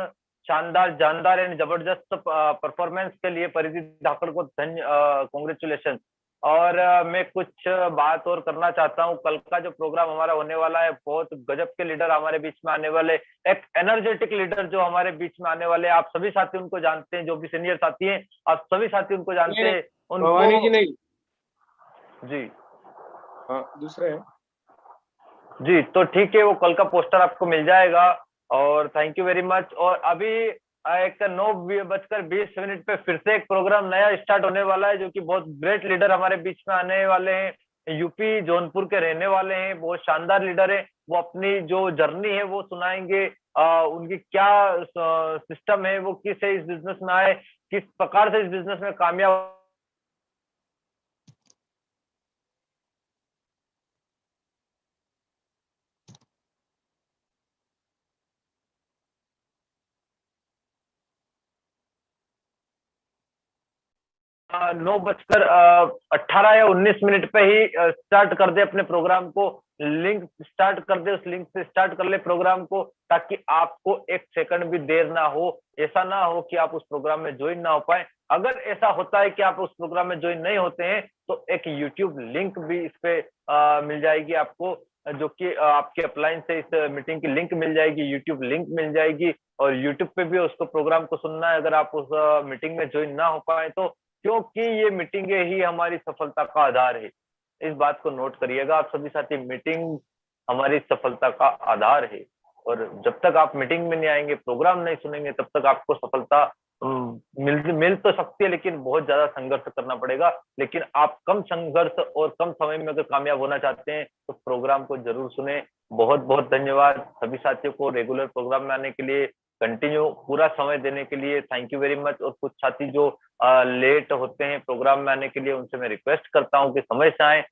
शानदार, जानदार एंड जबरदस्त परफॉर्मेंस के लिए परिधि धाकड़ को कॉन्ग्रेचुलेशन। और मैं कुछ बात और करना चाहता हूँ। कल का जो प्रोग्राम हमारा होने वाला है, बहुत गजब के लीडर हमारे बीच में आने वाले, एक एनर्जेटिक लीडर जो हमारे बीच में आने वाले। आप सभी साथी उनको जानते हैं, जो भी सीनियर साथी हैं, आप सभी साथी उनको जानते हैं। भवानी जी नहीं जी, हाँ दूसरे हैं जी, तो ठीक है, वो कल का पोस्टर आपको मिल जाएगा। और थैंक यू वेरी मच। और अभी एक 9:20 पे फिर से एक प्रोग्राम नया स्टार्ट होने वाला है, जो कि बहुत ग्रेट लीडर हमारे बीच में आने वाले हैं। यूपी जौनपुर के रहने वाले हैं, बहुत शानदार लीडर है। वो अपनी जो जर्नी है वो सुनाएंगे, उनकी क्या सिस्टम है, वो किस इस बिजनेस में आए, किस प्रकार से इस बिजनेस में कामयाब। आ, 9:18 या 19 पे ही स्टार्ट कर दे अपने प्रोग्राम को। लिंक स्टार्ट कर दे, उस लिंक से स्टार्ट कर ले प्रोग्राम को, ताकि आपको 1 सेकंड भी देर ना हो। ऐसा ना हो कि आप उस प्रोग्राम में ज्वाइन ना हो पाए। अगर ऐसा होता है कि आप उस प्रोग्राम में ज्वाइन नहीं होते हैं, तो एक यूट्यूब लिंक भी इस पे मिल जाएगी आपको, जो कि आपके अपलाइन से इस मीटिंग की लिंक मिल जाएगी, यूट्यूब लिंक मिल जाएगी। और यूट्यूब पे भी उसको प्रोग्राम को सुनना है, अगर आप उस मीटिंग में ज्वाइन ना हो पाए तो, क्योंकि ये मीटिंगें ही हमारी सफलता का आधार है। इस बात को नोट करिएगा आप सभी साथी, मीटिंग हमारी सफलता का आधार है। और जब तक आप मीटिंग में नहीं आएंगे, प्रोग्राम नहीं सुनेंगे, तब तक आपको सफलता मिल तो सकती है, लेकिन बहुत ज्यादा संघर्ष करना पड़ेगा। लेकिन आप कम संघर्ष और कम समय में अगर कामयाब होना चाहते हैं तो प्रोग्राम को जरूर सुने। बहुत बहुत धन्यवाद सभी साथियों को रेगुलर प्रोग्राम में आने के लिए, कंटिन्यू पूरा समय देने के लिए, थैंक यू वेरी मच। और कुछ साथी जो लेट होते हैं प्रोग्राम में आने के लिए, उनसे मैं रिक्वेस्ट करता हूं कि समय से आए,